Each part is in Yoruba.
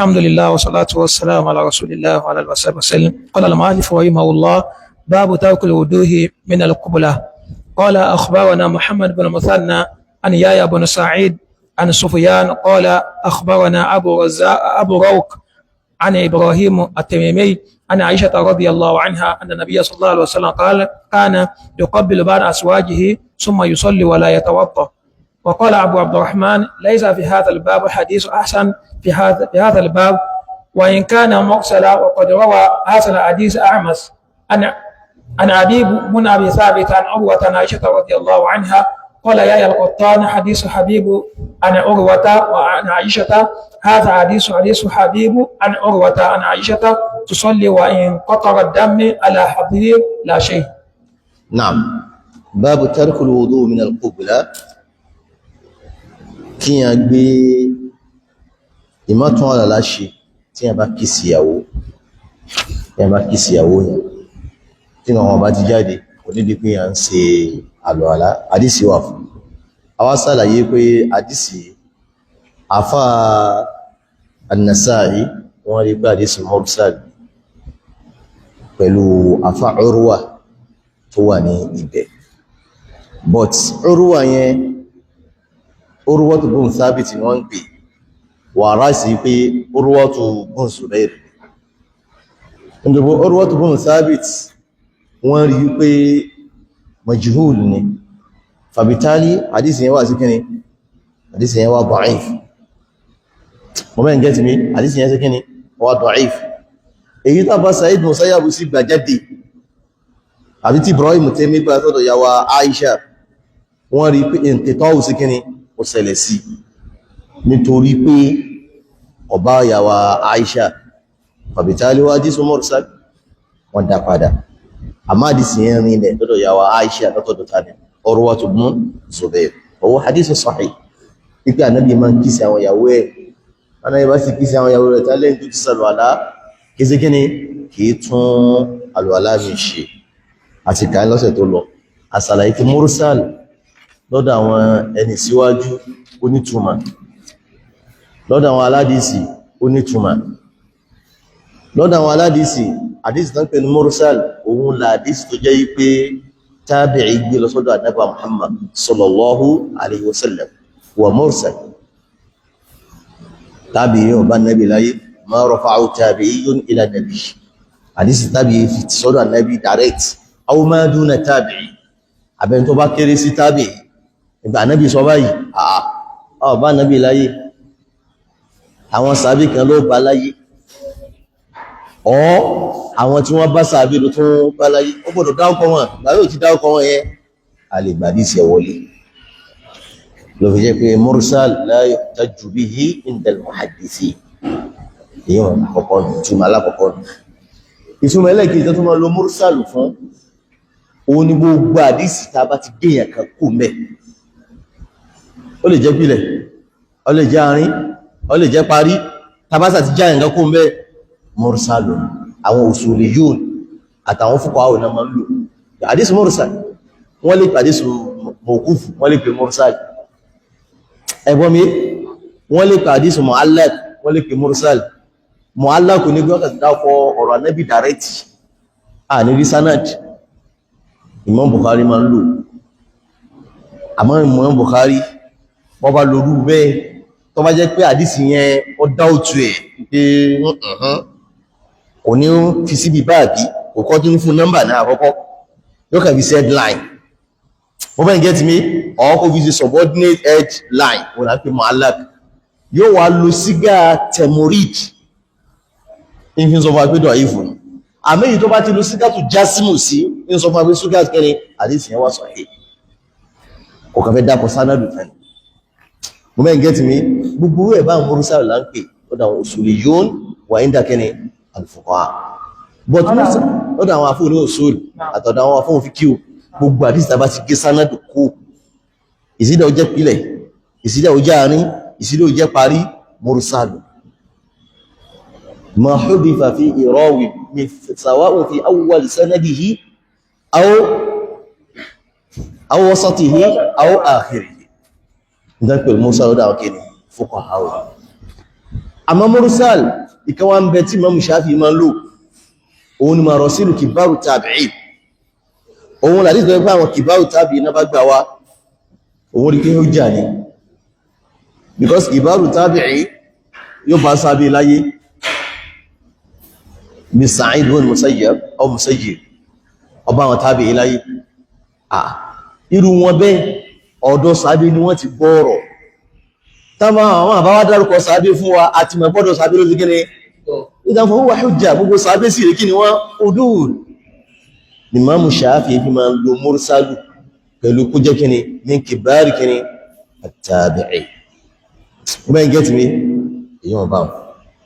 الحمد لله والصلاة والسلام على رسول الله وعلى آله وصحبه وسلم. قال المؤلف رحمه الله: باب ترك الوضوء من القبلة. قال أخبرنا محمد بن مثنى عن يحيى بن سعيد عن سفيان قال أخبرنا أبو روك عن إبراهيم التميمي عن عائشة رضي الله عنها أن النبي صلى الله عليه وسلم قال: كان يقبل بعض أزواجه ثم يصلي ولا يتوضأ. وقال أبو عبد الرحمن: ليس في هذا الباب حديث أحسن في هذا الباب، وإن كان مرسلا، وقد روى هذا الحديث أعمس عن أبي بن أبي ثابت عن عروة عن عائشة رضي الله عنها. قال يحيى القطان: حديث حبيب عن عروة وعن عائشة، هذا حديث حبيب عن عروة عن عائشة، تصلي وإن قطر الدم على حبيب لا شيء. نعم. باب ترك الوضوء من القبلة. kí a gbé ìmọ́tún ọ̀rọ̀ láṣe tí a bá kí sí ìyàwó yẹn tí wọ́n bá ti jáde kò nídi pé a ń ṣe àlùwàlá. àdísì wà fún àwa ṣàlàyé pé àdísì àfá an-Nasā'ī wọ́n rí pé àdísì mursal pẹ̀lú àfá Urwa tó wà ní ibẹ̀, but Urwa yẹn Urwatu bun Thabit ni wọ́n ń pè, wàrá sí pé Urwatu bun Zubair. Ǹjẹ́ Urwatu bun Thabit wọ́n rí pé majhul ni, fàbítálí hadisi yẹn wà sí kíni, hadisi yẹn wà da'if. Mo mẹ́ ń gẹ́tì mi, hadisi yẹn sí kíni wà da'if. Èyí tàbá Sa'id Musayyab sí gbàjáde àbí tí Ibrahim tẹ́mí gbà tọ́dọ̀ yàwó Aisha, wọ́n rí pé ìntìtọ́wù sí kíni ó ṣẹlẹ̀ sí nítorí pé ọba yàwó Aisha, fàbítálí wá dísù mursal wọ́n dá padà. àmá àdísì yẹn rí ilẹ̀ lọ́dọ̀ yàwó Aisha lọ́tọ̀dọ̀ tàbí Urwatu bun Zubair. owó hadisi sahih pípẹ́ ànábì máa ń kí sí àwọn ìyàwó ẹ̀, anáyẹ bá sì kí sí àwọn ìyàwó rẹ̀ tálẹ́ tó ti sàlùwàlá kí sí kíni kì í tún àlùwàlá mi ṣe. àti kàí lọ́sẹ̀ tó lọ àsàlàyé tí mursal lọ́dọ̀ àwọn ẹni síwájú onítùmà, lọ́dọ̀ àwọn aládìsì onítùmà. lọ́dọ̀ àwọn aládìsì àdìsì tán pè ní mursal òun làdìsì tó jẹ́ pé tábìí gbé lọ sọ́dọ̀ ànábì Muhammad sallallahu alaihi wasallam wa mursal. tábìí yóò bá nábì láyé, ma rafa'u tabi'iyyun ila nabi, àdìsì tábìí fi sọ́dọ̀ ànábì direct, aw ma duna tábìí, àbẹ́ni tó bá kéré sí tábìí. ìgbà ànábì sọ báyìí, bá ànábì láyé, àwọn sàábì kan ló bá láyé, àwọn tí wọ́n bá sàábì ló tún bá láyé. ó gbọ́dọ̀ dáúkọ wọn, gbàyò tí dáúkọ wọn yẹn a lè gbàdí sí ẹwọlé. ló fi jẹ́ pé mursal la yuhtajju bihi inda al-muhaddithin. èyàn àkọ́kọ́ nù, ìtumọ̀ alákọ̀ọ́kọ́ nù. ìtumọ̀ ẹlẹ́kejì tó máa lo mursal fún òun ni gbogbo àdísì tá bá ti gbéyàn kan kú mẹ́. ó lè jẹ́ pìlẹ̀, ó lè jẹ́ àárín, ó lè jẹ́ parí, tàbásà ti já ẹ̀ǹkan kó mẹ́ mọ́rùsálù. àwọn usuliyun àtàwọn fuqaha àwọn náà máa ń lò àdísì mọ́rùsálù. wọ́n lè pè àdísì mawquf, wọ́n lè pè mọ́rùsálù. ẹgbọ́n mi, wọ́n lè pè àdísì mu'allaq, wọ́n lè pè mọ́rùsálù. mu'allaq ní gbọ́kà ti dákọ̀ ọ̀rọ̀ Ànábì direct, ní rí sanad. Imam Bukhari máa ń lò, àmọ́ Imam Bukhari wọ́n bá lórú bẹ́ẹ̀ tó bá jẹ́ pé àdísì yẹn ó dá òtù ẹ̀ pé kò ní fi síbi báàbí, kò kọ́ tún fún nọ́mbà náà àkọ́kọ́, yóò kàn fi sí headline. wọ́n bẹ́ẹ̀ get me, ọkọ̀ fi sí subordinate headline wọ́n láti pé mu'allaq. yóò wá lo sígá temorid in fi sọ fún agbẹ́dọ̀ ayé fún àmì èyí tó bá ti lo sígá tó jásímù sí in sọ fún agbẹ́ ṣúgá kẹrin àdísì yẹn wá sahih. kò kàn fẹ́ dákọ̀ sánàdù tán. mo mẹ́ get me, gbogbo ẹ̀ bá ń mursal là ń pè lọ́dọ̀ àwọn usuliyun wà ń dákẹ́ni al-fuqaha. but lọ́dọ̀ àwọn afọ́ ní usul àtọ̀dọ̀ àwọn afọ́ fi kíò gbogbo àdísì tàbá ti gé sánàdù kú, ìsídà ó jẹ́ pìlẹ̀, ìsídà ó jẹ́ àárín, ìsídà ó jẹ́ parí, mursal. ma hudifa fi rawi sawa'un fi awwal sanadihi aw wasatihi aw akhirihi. ìdápẹ̀ musa lọ́dọ̀ àwọn kìíní fuqaha. àmọ́ mursal ìkan wá ń bẹ tí Imam Shafi'i máa ń lò òun ni marasilu kibaru tabi'in òun làdí tó pé àwọn kibaru tabi'in náà bá gbà wá òun rí pé ó jà ní because kibaru tabi'in yóò bá sábé láyé bí Sa'id ibn Musayyab aw Musayyib ọba àwọn tabi'in láyé irú wọn bẹ́ẹ̀ ọ̀dọ̀ sábé ni wọ́n ti gbọ́ọ̀rọ̀ táwọn àwọn àbáwá dárúkọ sábé fún wa àti mẹ́bọ́dọ̀ sábé ló ti gẹ́ni ìdánfò wà hujja gbogbo sábé sí rí kí ni wọ́n udul ni Imam Shafi'i fi máa ń lo mursalu pẹ̀lú kó jẹ́ kíni ní kìbárì kíni at-tabi'i bẹ́ẹ̀ gẹ́tì mi èyàn bá wọn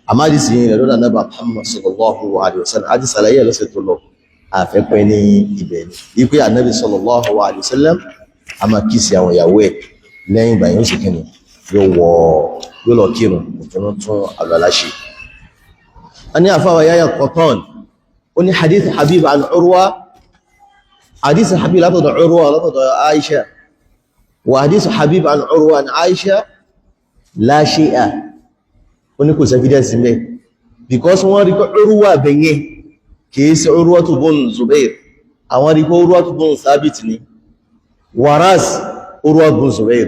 àmájì sí rẹ̀ lọ́dà náà Muhammad sallallahu alaihi wasallam àti sàlàyé lọ́sẹ̀ tó lọ àfẹ́pẹ́ ní ibẹ̀ ni ipé ànábì sallallahu alaihi wasallam a máa kí sí àwọn ìyàwó ẹ̀ lẹ́yìn ìgbà yóò sì kíni yóò lọ kírun òtún tún àlọ́láṣe a ní àfáwà Yahya Qattan ó ní hadith Habib an Urwa hadith Habib látọ̀dọ̀ Urwa látọ̀dọ̀ Aisha wa hadith Habib an Urwa an Aisha la shay'a ó ní kò sẹ́fídẹ́sì mẹ́ because wọ́n rí pé Urwa bẹ̀yẹ kìí sí Urwa tó bọ́n Zubair àwọn rí pé Urwa tó bọ́n Thabit ni waras Urwa bọ́n Zubair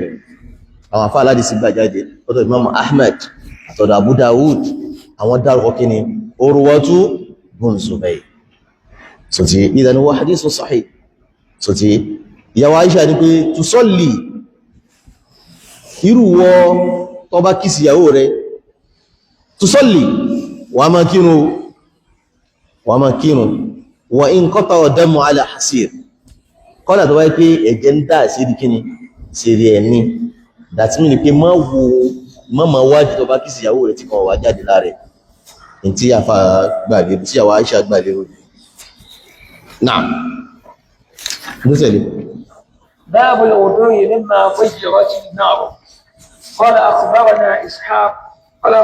àwọn afá aládìsí gbà jáde ọ̀dọ̀ Imam Ahmad àtọ̀dọ̀ Abu Dawud àwọn dárúkọ kí ni Urwatu bun Zubayr so tí ìdánù wá hadithu sahih so tí ìyàwó Aisha ní pé tusalli irú wọ tó bá kí sí ìyàwó rẹ̀ tusalli wà máa kírun wa in qata'a damu ala hasir kọ́nà tó wáyé pé ẹ̀jẹ̀ ń dá sí kíni sí rí ẹni that mean ni pé ma wájú tó bá kí sí ìyàwó rẹ̀ tí kan wá jáde láàrẹ̀ tí a fa gbàgbé tí a wá Aisha gbàgbé rò náà lóṣèlú باب الوضوء مما فجرت النار قال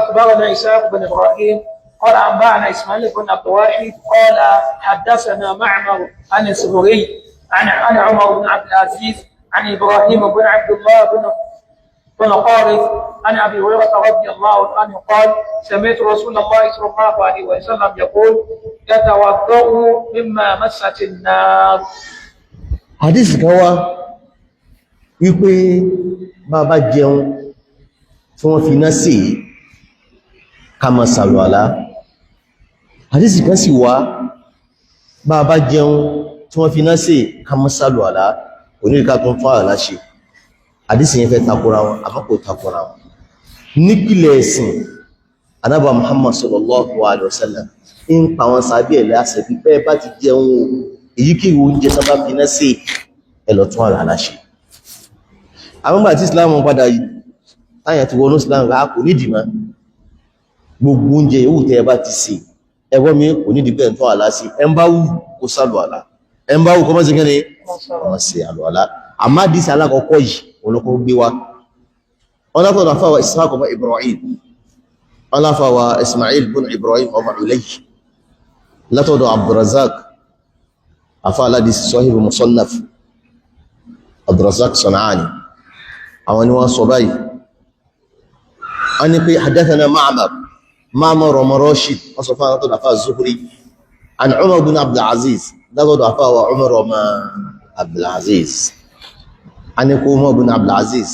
أخبرنا إسحاق بن إبراهيم قال أنبأنا إسماعيل بن عبد الواحد قال حدثنا معمر عن الزهري عن عمر بن عبد العزيز عن إبراهيم بن عبد الله بن قارث عن أبي هريرة رضي الله عنه قال سمعت رسول الله صلى الله عليه وسلم يقول يتوضأ مما مست النار. hadith kan wá wípé bàbá jẹun tí wọ́n fi iná sí ká má ṣàlùwàlá hadith kan sì wá bàbá jẹun tí wọ́n fi iná sí ká má ṣàlùwàlá oníríkà tó ń fún àlá ṣe hadith yẹn fẹ́ takora wọn àmọ́ kò takora wọn nípìlẹ̀ ẹ̀sìn anábà Muhammad sallallahu alaihi wasallam ń pa wọn sábẹ́ ẹ̀lẹ́ àṣẹ pípẹ́ bá ti jẹun èyíkéyìí oúnjẹ sábà fi iná sí ẹlọ tún àrà aláṣẹ àwọn ìgbà tí Islam padà táyà ti wọnú Islam rà kò nídìí mọ́ gbogbo oúnjẹ yòówù tẹ́ ẹ bá ti sè ẹgbọ́n mi kò nídìí pẹ́ tún àlá sí ẹ ń bá wù kó sálù àlá ẹ ń bá wù kọ́ mọ́ sí kẹ́ni ọmọ sí àlù àlá àmá dìísí alákọ̀ọ́kọ́ yìí olókọ́ gbé wa wọn látọ̀dọ̀ àfáwà Ishaq ọmọ Ibrahim wọn láfáwà Ismail bin Ibrahim ọmọ Ulayy látọ̀dọ̀ Abdurrazak afá aládìsí Sahibu Musannaf Abdurrazak San'ani àwọn ni wọ́n sọ báyìí a ní pé haddathana Ma'mar ọmọ Rashid wọ́n sọ fún àwọn àtọ́dọ̀ àfá Zuhri an Umar bin Abdul Aziz látọ̀dọ̀ àfá wa Umar ọmọ Abdul Aziz a ní kó Umar bin Abdul Aziz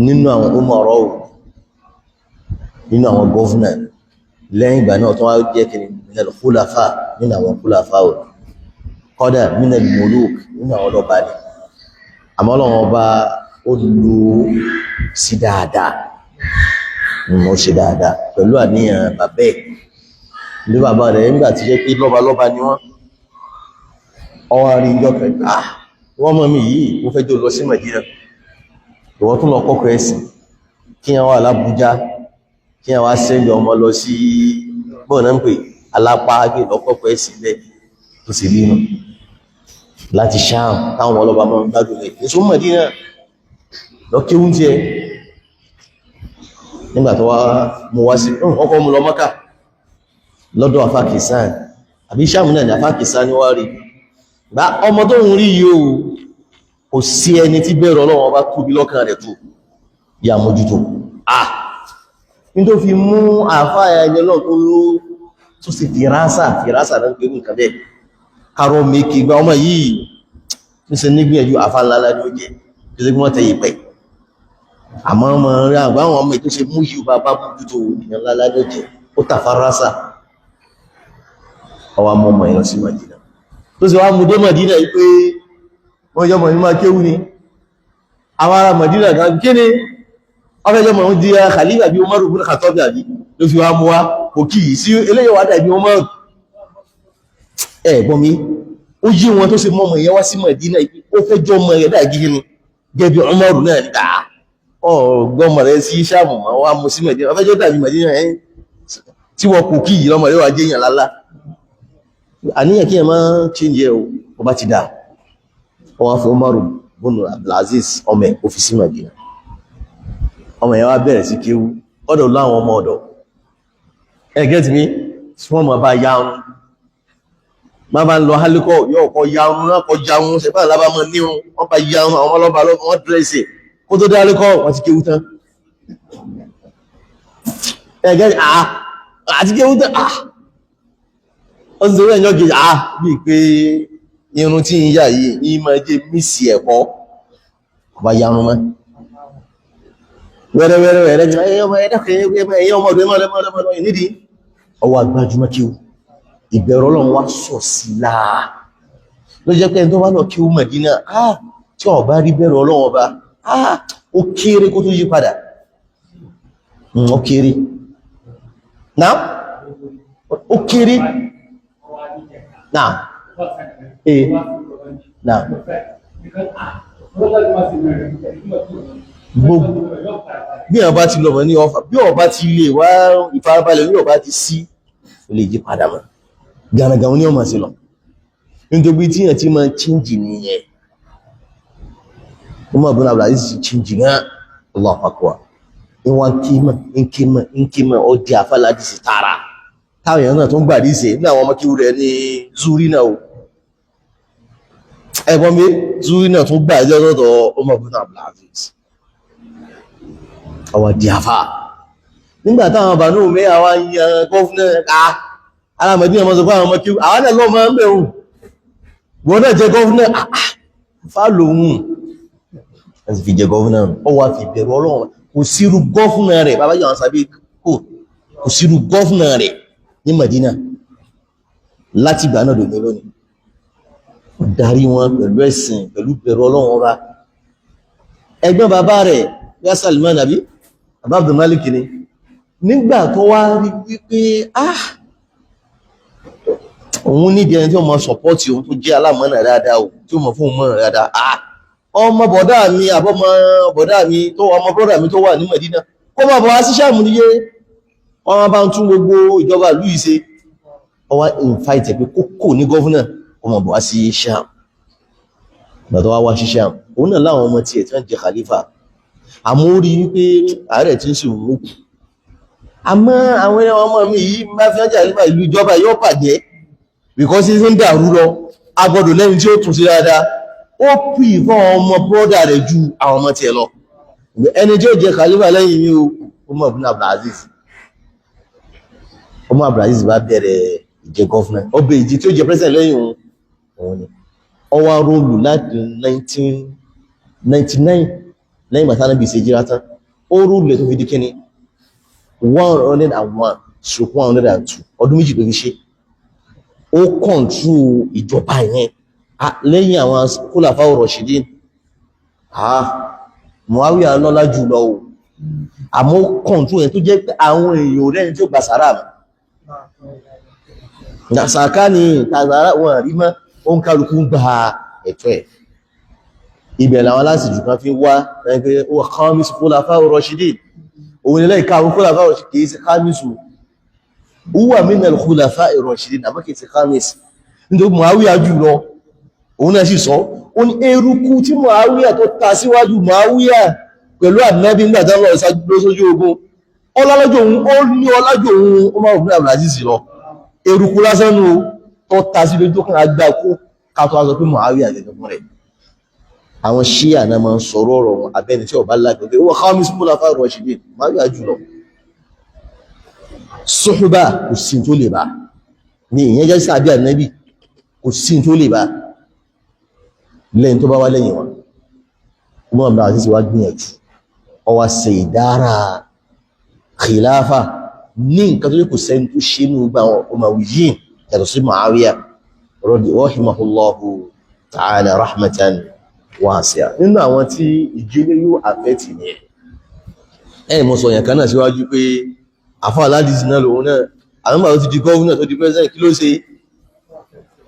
nínú àwọn umarọ́ nínú àwọn gọ́ọ̀nà lẹ́yìn ìgbà náà tó wá jẹ́ kí minal khulafa nínú àwọn khulafa ò kọ́dà minal muluk nínú àwọn ọlọ́ba ni àmọ́ Ọlọ́run ọba ó lò sí dáadáa mọ́ sí dáadáa pẹ̀lú àníyàn bàbẹ́ ní bàbá rẹ̀ nígbà tí jẹ́ pé lọ́balọ́ba ni wọ́n ọwọ́ rí ìjọ kẹta wọ́n mọ́ mi yìí mo fẹ́ jọ lọ sí Mẹdínà ìwọ́n tún lọ kọ́kọ́ ẹ̀sìn kí wọ́n wà lábújá kí wọ́n wá sẹ́ndì ọmọ lọ sí bọ́ọ̀nà ń pè alápá gẹ̀ lọ́kọ́kọ́ ẹ̀sìn lẹ́ tó sì rí inú láti Ṣáàm táwọn ọlọ́ba mọ́ gbádùn rẹ̀ èso Mẹdínà lọ kí oúnjẹ nígbà tó wá mo wá sí ọkọ̀ mu lọ Mọ́kà lọ́dọ̀ afákìsán àbí Ṣáàmù náà ní afákìsán ni wá rí bá ọmọ tó ń rí yìí o kò sí ẹni tí bẹ̀rù Ọlọ́run ọba tóbi lọ́kàn rẹ̀ tó yà mójútó ní tó fi mú àfá ẹni lọ tó sì fìrásà náà pé nǹkan bẹ́ẹ̀ karọ́ mékì gba ọmọ yìí ní ṣe nígbìyànjú àfá ńláńlá ní ó jẹ́ kí sí wọ́n tẹ̀yẹ̀ pẹ̀ àmọ́ ọmọ rẹ̀ àgbà àwọn ọmọ ètò ṣe mú yìí bá bójú tó ìyàn ńláńlá ní ó jẹ́ ó tàfárásà ọwá mọ́ ọmọ ìlọ sí Mádínà tó sì wá mú dé Mádínà yìí pé wọ́n jọ mọ̀ ní máa kéwú ni àwọn ará Mádínà kan kí ni ọfẹ́jọ́ mọ̀ ń di Khalifa bí Umaru bin Khattab àbí ló fi wá mú wá kò kí sí eléyìí wá dàbí Umaru ẹ̀gbọ́n mi ó yí wọn tó ṣe mọ́ ọmọ ìyẹn wá sí Mádínà ó fẹ́jọ́ ọmọ rẹ̀ dà gírí ni gẹ́bí Umaru náà níta ọgbọ́n rẹ̀ sí Ṣáàmù wá mú sí Mádínà ọfẹ́jọ́ dàbí Mádínà ẹ̀ tí wọ́n kò kí lọ́mọ rẹ̀ wá jẹ́ èèyàn lálá àníyàn kí ẹ máa change ẹ̀ ó bá ti dà wọ́n fi Umaru bin Abdulaziz ọmọ ẹ̀ ó fi sí Mádínà ọmọ ìyẹn wá bẹ̀rẹ̀ sí kéwú ọ̀dọ̀ láwọn ọmọ ọ̀dọ̀ get me wọ́n mọ̀ bá yá ọrún ma bá ń lọ hálíkọ́ yóò kọ yá ọrún náà kọ já ọrún sẹ́pà lábá mọ́ nírun wọ́n bá yá ọrún àwọn ọlọ́bàá lọ́pọ̀ wọ́n dírẹ́sì kó tó dé hálíkọ́ wọ́n ti kéwú tán àti kéwú tán ó sì sọ́rọ̀ ẹ̀yọ́ kejì bíi pé irun tí ń yà yìí ní máa jẹ́ mísì ẹ̀kọ́ ọba yá ọrún mọ́ wẹ́rẹ́wẹ́rẹ́ ẹ̀yọ́ ọmọdé nídìí ọwọ́ agbájúmọ́ kí o ìbẹ̀rù Ọlọ́run wá sọ̀ sí láà ló jẹ́ pé ẹni tó bá lọ kí o Mádínà tí ó bá rí bẹ̀rù Ọlọ́run ọba ó kéré kó tó yí padà ó kéré náà ó kéré náà náà gbogbo bí ọba ti lọ mọ̀ ní ọfà bí ọba ti lè wá ìfarabalẹ̀ ní ọba ti sí ó lè yí padà mọ́ gànàgàn ní ọmọ sí lọ nítorí tí yàn tí ma chíǹjì nìyẹn ọmọ ọ̀bùn Abdulaziz sí chíǹjì náà Allahu Akbar ìwọ̀n kíma ó di àfàládì sí tààrà táwọn èèyàn náà tó ń gbà dí ní àwọn ọmọ kíwú rẹ̀ ní zúrí náà o ẹgbọ́n mi zúrí náà tó gbà ẹjọ́ lọ́dọ̀ ọmọ ọ̀bùn Abdulaziz ọwọ́ di àfà nígbà táwọn bànú mẹ́ra wá ń yan gọ́fúnà alámọ̀dí ọmọ sọ fún àwọn ọmọ kí àwọn náà lọ́wọ́ máa ń bẹ̀rùn wọ́n náà jẹ gọ́fúnà fà lòun láti fi jẹ gọ́fúnà ó wá fi bẹ̀rù Ọlọ́run kò sírú gọ́fúnà rẹ̀ bàbá yàn sábẹ́ kò sírú gọ́fúnà rẹ̀ ní Mádínà láti ìgbà náà dòní lónìí ó darí wọn pẹ̀lú ẹ̀sìn pẹ̀lú bẹ̀rù Ọlọ́run ọba ẹgbẹ́ bàbá rẹ̀ yá Salman àbí Abdul Malik ni nígbà tó wá rí wípé òun níbi ẹni tí ó mọ sọpọ́tì òun tó jẹ́ alámọ̀nà dáadáa o tí ó mọ̀ fún òun dáadáa ọmọ bọ̀dá mi àbọ́mọ bọ̀dá mi tó ọmọ bọ́dá mi tó wà ní Mádínà kó má bọ̀ wá sí Ṣáàmù níye ọmọ bá ń tún gbogbo ìjọba ìlú yìí ṣe ọwá invite pé kókò ní gọ́fúnà kó má bọ̀ wá sí Ṣáàmù gbàtọ́ wá wá sí Ṣáàmù òun náà láwọn ọmọ tiẹ̀ tí wọ́n jẹ́ khalifa àmọ́ ó rí wípé ààrẹ tí ń ṣe òun òkú àmọ́ àwọn ọmọ mi yìí bá fi ọjà nípa ìlú ìjọba yóò bàjẹ́ because ṣe ń dàrú lọ agbọ́dọ̀ lẹ́yìn tí ó tún sí dáadáa ó pì fún ọmọ bọ́dà rẹ̀ ju àwọn ọmọ tiẹ̀ lọ ẹni tí ó jẹ khalifa lẹ́yìn ní ọmọ ọ̀bùn Abdulaziz ọmọ Abdulaziz bá bẹ̀rẹ̀ ìjẹ gọ́fúnà ọbẹ̀ ìjì tí ó jẹ president lẹ́yìn òun ni ọwọ́ róòlù láti 1999 lẹ́yìn bàtà náà bí ṣe jíra tán ó rúlẹ̀ tó fi di kíní 101/102 ọdún méjì tó fi ṣe ó kọ̀ntrú ìjọba yẹn lẹ́yìn àwọn Khulafa'ur Rashidin Muawiya lọ́lá jùlọ o àmọ́ kọ̀ntrú yẹn tó jẹ́ pé àwọn èèyàn rẹ̀ tí ó gbà sára mọ̀ sàká ni tàzàrà wọn rí mọ́ ó ń kálukú gba ẹ̀tọ́ ẹ̀ ibẹ̀ làwọn aláṣìjù kan fi wá ẹgbẹ́ ó khamisu Khulafa'ur Rashidin òun ilẹ̀ ìkàwọn Khulafa'ur Rashidin kìí sí khamisu huwa minal Khulafa'ir Rashidin àmọ́ kìí sí khamisu nítorí Muawiya jùlọ òun náà sì sọ ó ní eruku tí Muawiya tó ta síwájú Muawiya pẹ̀lú Ànábì nígbàtà lọ sójú ogun ọlọ́lọ́jọ́ òun ó ní ọlájọ́ òun ó máa òfin Abdulaziz lọ eruku lásán nù tó ta sí lójú kan agbá kó kátó aṣọ pé Muawiya gẹ́gẹ́ fún rẹ̀ àwọn Ṣíà náà máa ń sọ̀rọ̀ ọ̀rọ̀ abẹ́ni tí ọba lágbẹ̀ẹ́ wọ́n Khamisu Khulafa'ir Rashidin Muawiya jùlọ suhba kò sí tó lè bá ní ìyẹn jẹ́ sàbí ànábì kò sí tó lè bá lẹ́yìn tó bá wá lẹ́yìn wọn Umar ibn Abdul Aziz wá gbìyànjú ó wá ṣe ìdára khilafa ní nǹkan tó yẹ kò sẹ́ni tó ṣe ní gbogbo àwọn Umayyin yàtọ̀ sí Muawiya rahimahullahu ta'ala rahmatan wasi'a nínú àwọn tí ìjẹ́lẹ̀ yóò àfẹ́tì ní ẹ̀ mọ́ sọ yẹn kan náà síwájú pé àfá aládìsí náà lòun náà àwọn bàbá tó di gọ́ọ̀nà tó di president kí ló ṣe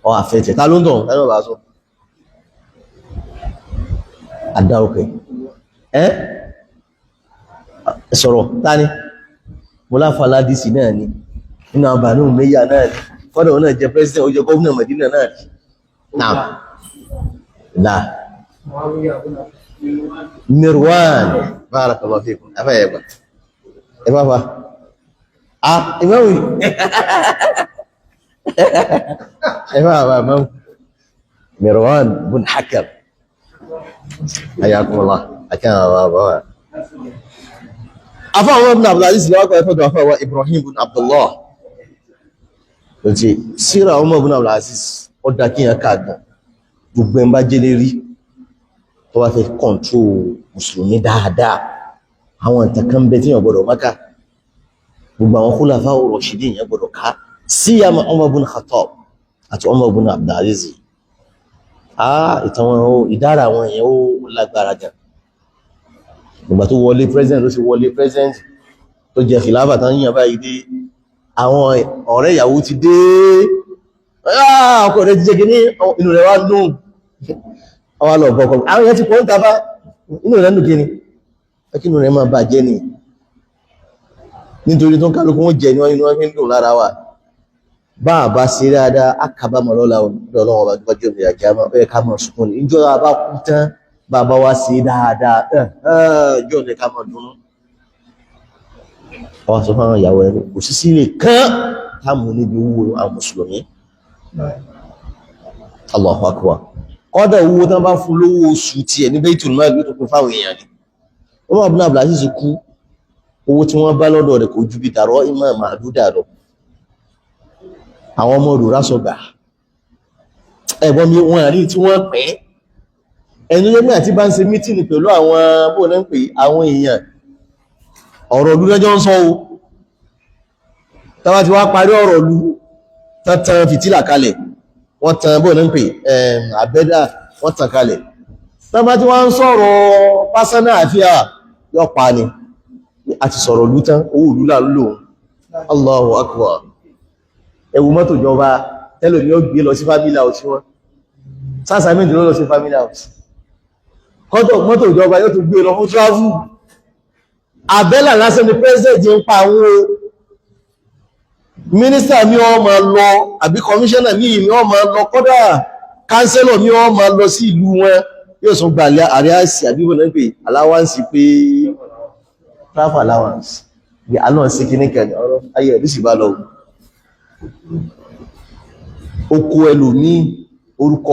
ọ àfẹ́tẹ̀ ta ló ń tàn lẹ́nà bá sọ àdáòkè ẹ́ sọ̀rọ̀ tání mo láfà aládìsí náà ni nínú àbànú mẹ́yà náà ni fọ́dọ̀ náà jẹ president ó jẹ gọ́ọ̀nà Madina náà ni náà Mirwan barakallahu fikum afẹ́ ẹ̀gbà ẹ̀gbà fa Imam Imam Mirwan bin Hakam ayakumullah akan baba afa Umar ibn Abdul Aziz lawa ko to afa wa Ibrahim bin Abdullah lati sira Umar ibn Abdul Aziz ó dá kiyan ka gan gbogbo en ba jele rí tó wá fẹ́ control mùsùlùmí dáadáa àwọn nǹkan be tí yan gbọ́dọ̀ maka gbogbo àwọn khulafa ar-rashidin yẹn gbọ́dọ̀ ká síyàmà Umar ibn Khattab àti Umar ibn Abdul Aziz ìtàn wọn ìdára wọn yẹn ó lágbára gan nígbà tó wọlé president ló sì wọlé president tó jẹ khilafa tán yíyan báyìí dé àwọn ọ̀rẹ́ ìyàwó ti dé ọkọ rẹ̀ ti jẹ́ gini inú rẹ̀ wá dùn ọwá lọ bọ́kọ̀ àwọn yẹn ti pọ̀ ń tafá inú rẹ̀ nù kíni inú rẹ̀ máa bàjẹ́ ni nítorí tó ń kálukú wọ́n jẹ ní wọ́n inú wọn fi ń dùn lára wa bá a bá ṣe dáadáa akábàmọ̀ lọ́la ọlọ́wọ́ bá gbọ́jọ́ ìrìn àjá máa bẹ́ẹ̀ ká mọ̀ sùkún ní ìjọ bá kú tán bàbá wa ṣe dáadáa ìjọ ní ká mọ̀ dúnú ọwọ́ sọ fún àwọn ìyàwó ẹni kò sí sílé kán táàmù níbi owó àwọn mùsùlùmí Allahu akbar kọ́dà owó tán bá fún lówó oṣù tiẹ̀ ní Baitul Mal ló tó kún fáwọn èèyàn ni wọ́n máa bí Abdul Aziz kú owó tí wọ́n bá lọ́dọ̀ rẹ̀ kò ju bí dàrọ́ ìmọ̀ màdúdà lọ àwọn ọmọ òdòrá sọgbà ẹ̀gbọ́n mi wọ́n rí tí wọ́n pẹ́ ẹni lẹ́mí àti bá ń ṣe mítìnì pẹ̀lú àwọn bóò náà ń pè àwọn èèyàn ọ̀rọ̀ ìlú lẹ́jọ́ ń sọ o tàbá ti wá parí ọ̀rọ̀ ìlú tán fìtílà kalẹ̀ wọ́n tan bóò náà ń pè àbẹ́dà wọ́n tàn kalẹ̀ tàbá ti wá ń sọ̀rọ̀ pásánà àfíà yọ pa ni àti sọ̀rọ̀ ìlú tán owó ìlú là ń lò Allahu akbar ẹwù mọ́tò jọba tẹ́lò ní ó gbé lọ sí family house wọn sáàsàmìdì ló lọ sí family house kọ́tọ̀ mọ́tò jọba yóò tún gbé lọ fún travel àbẹ́là lásán ni president ń pa àwọn minister mi ó máa lọ àbí commissioner mi ó máa lọ kódà councillor mi ó máa lọ sí ìlú wọn yóò sún gbà àríàsì àbí wọn pé allowance pé travel allowance bí alọ́n sí kíníkẹ̀ ọ̀rọ̀ ayé ẹ̀dí sì bá lọ oko ẹlòmí orúkọ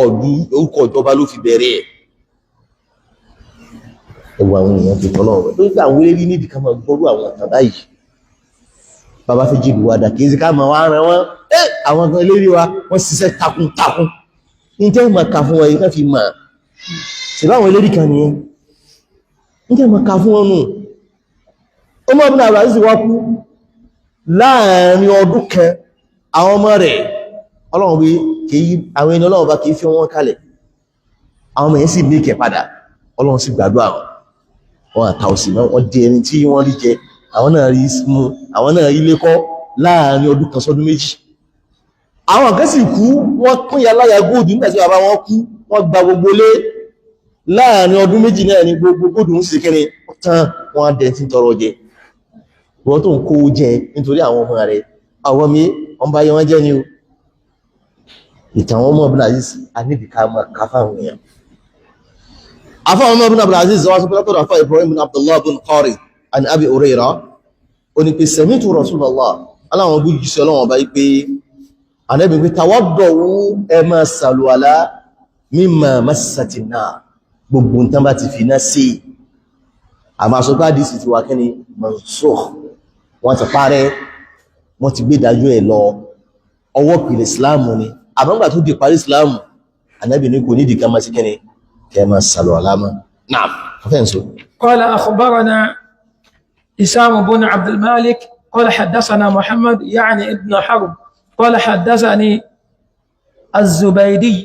ìjọba ló fi bẹ̀rẹ̀ ẹwà àwọn èèyàn fi tọ́lọ̀ rẹ̀ tó gbà àwọn eré níbi ká máa gbọ́rú àwọn àtàbá yìí bàbá fẹ́ jìlú wa dà kìí sí ká máa wá rán wọn àwọn kan lérí wa wọ́n ṣiṣẹ́ takuntakun ní tẹ́ máa kà fún wọn yìí ká fi mà sí báwọn eléri kan nìyẹn ní tẹ́ máa kà fún wọn nù ó mọ́ bí nàbà sí wá kú láàrin ọdún kan àwọn ọmọ rẹ̀ ọlọ́run bí kìí àwọn ẹni ọlọ́run bá kìí fi wọn kalẹ̀ àwọn ọmọ yẹn sì mékẹ̀ padà ọlọ́run sì gbàdúrà wọn àtàwọ̀sí wọ́n di ẹni tí wọ́n rí jẹ àwọn náà rí mú àwọn náà rí lékọ́ láàrin ọdún kan sọ́dún méjì àwọn kan sì kú wọ́n pín ya láyà góòdù nígbà tí bàbá wọn kú wọ́n gba gbogbo lé láàrin ọdún méjì náà ni gbogbo góòdù ń sì kẹrin tán wọ́n á dẹ̀ tí tọrọ jẹ wọ́n tó ń kó jẹ nítorí àwọn ọmọ rẹ̀ àwọn mi wọ́n bá yẹ wọ́n jẹ́ ni o ìtàn wọn mọ́ Ibn Aziz aníbìká máa ká fáwọn èèyàn afáwọn ọmọ Ibn Aziz wọ́n sọ pé látọ̀dọ̀ afá Ibrahim bin Abdullah bin Qari an Abi Hurairah ó ní pé sami'tu Rasulullah aláwọn bú jíṣẹ́ ọlọ́wọ́n bá pé Ànábì pé tawadda'u ẹ máa sàlùwàlá mimma massatin nar gbogbo nǹkan bá ti fi náà sí àmà sọ pé àdìsí ti wà kí ni mansukh wọ́n ti parẹ́ wọ́n ti gbé ìdájọ́ ẹ̀ lọ ọwọ́ pìlẹ̀ ìsìláàmù ni àmọ́gbà tó di parí ìsìláàmù Ànábì ní kò nídìí ká máa sí kíni kẹ́ máa sàlọ̀ àlámà náà fẹ́ǹsọ. قال أخبرنا إسام بن عبد المالك قال حدثنا محمد يعني ابن حرب قال حدثني الزبيدي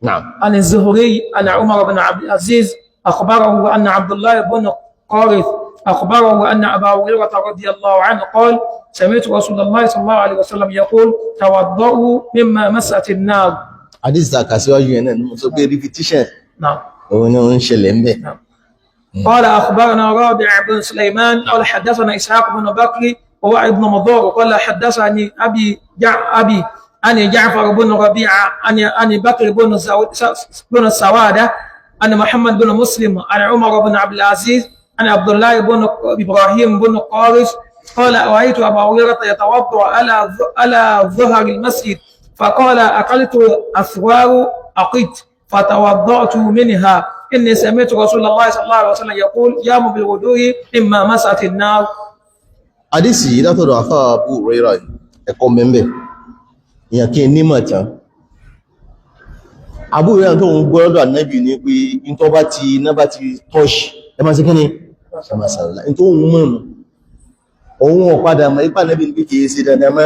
نعم عن الزهري عن عمر بن عبد العزيز أخبره أن عبد الله بن قارث أخبره أن أبا هريرة رضي الله عنه قال سمعت رسول الله صلى الله عليه وسلم يقول توضؤوا مما مست النار. حديث ذاك سواجه هنا نسوي ريبيتيشن. نعم. نعم. قال أخبرنا رابع بن سليمان قال حدثنا إسحاق بن بكر وهو ابن مضر قال حدثني أبي عن جعفر بن ربيعة عن بكر بن السوادة عن محمد بن مسلم عن عمر بن عبد العزيز عن عبد الله بن إبراهيم بن قارث قال رأيت أبا هريرة يتوضأ على ظهر المسجد فقال أكلت أثوار أقيت فتوضأت منها إني سمعت رسول الله صلى الله عليه وسلم يقول يامر بالوضوء مما مست النار. Àdísì látọ̀dọ̀ àfá Abu Hurairah ẹ̀kọ́ mẹ́mẹ́ ìyàn kí ní mọ̀tá Abu Hurairah tó ń gbọ́rọ̀dọ̀ Ànábì ní pé in tó bá ti tọ́ṣì ẹ máa sí kí ní ṣàmàṣàlá in tó ń mọ̀nù ohun ọ̀padà mọ̀ ipá Ànábì ní kìí sí dandamá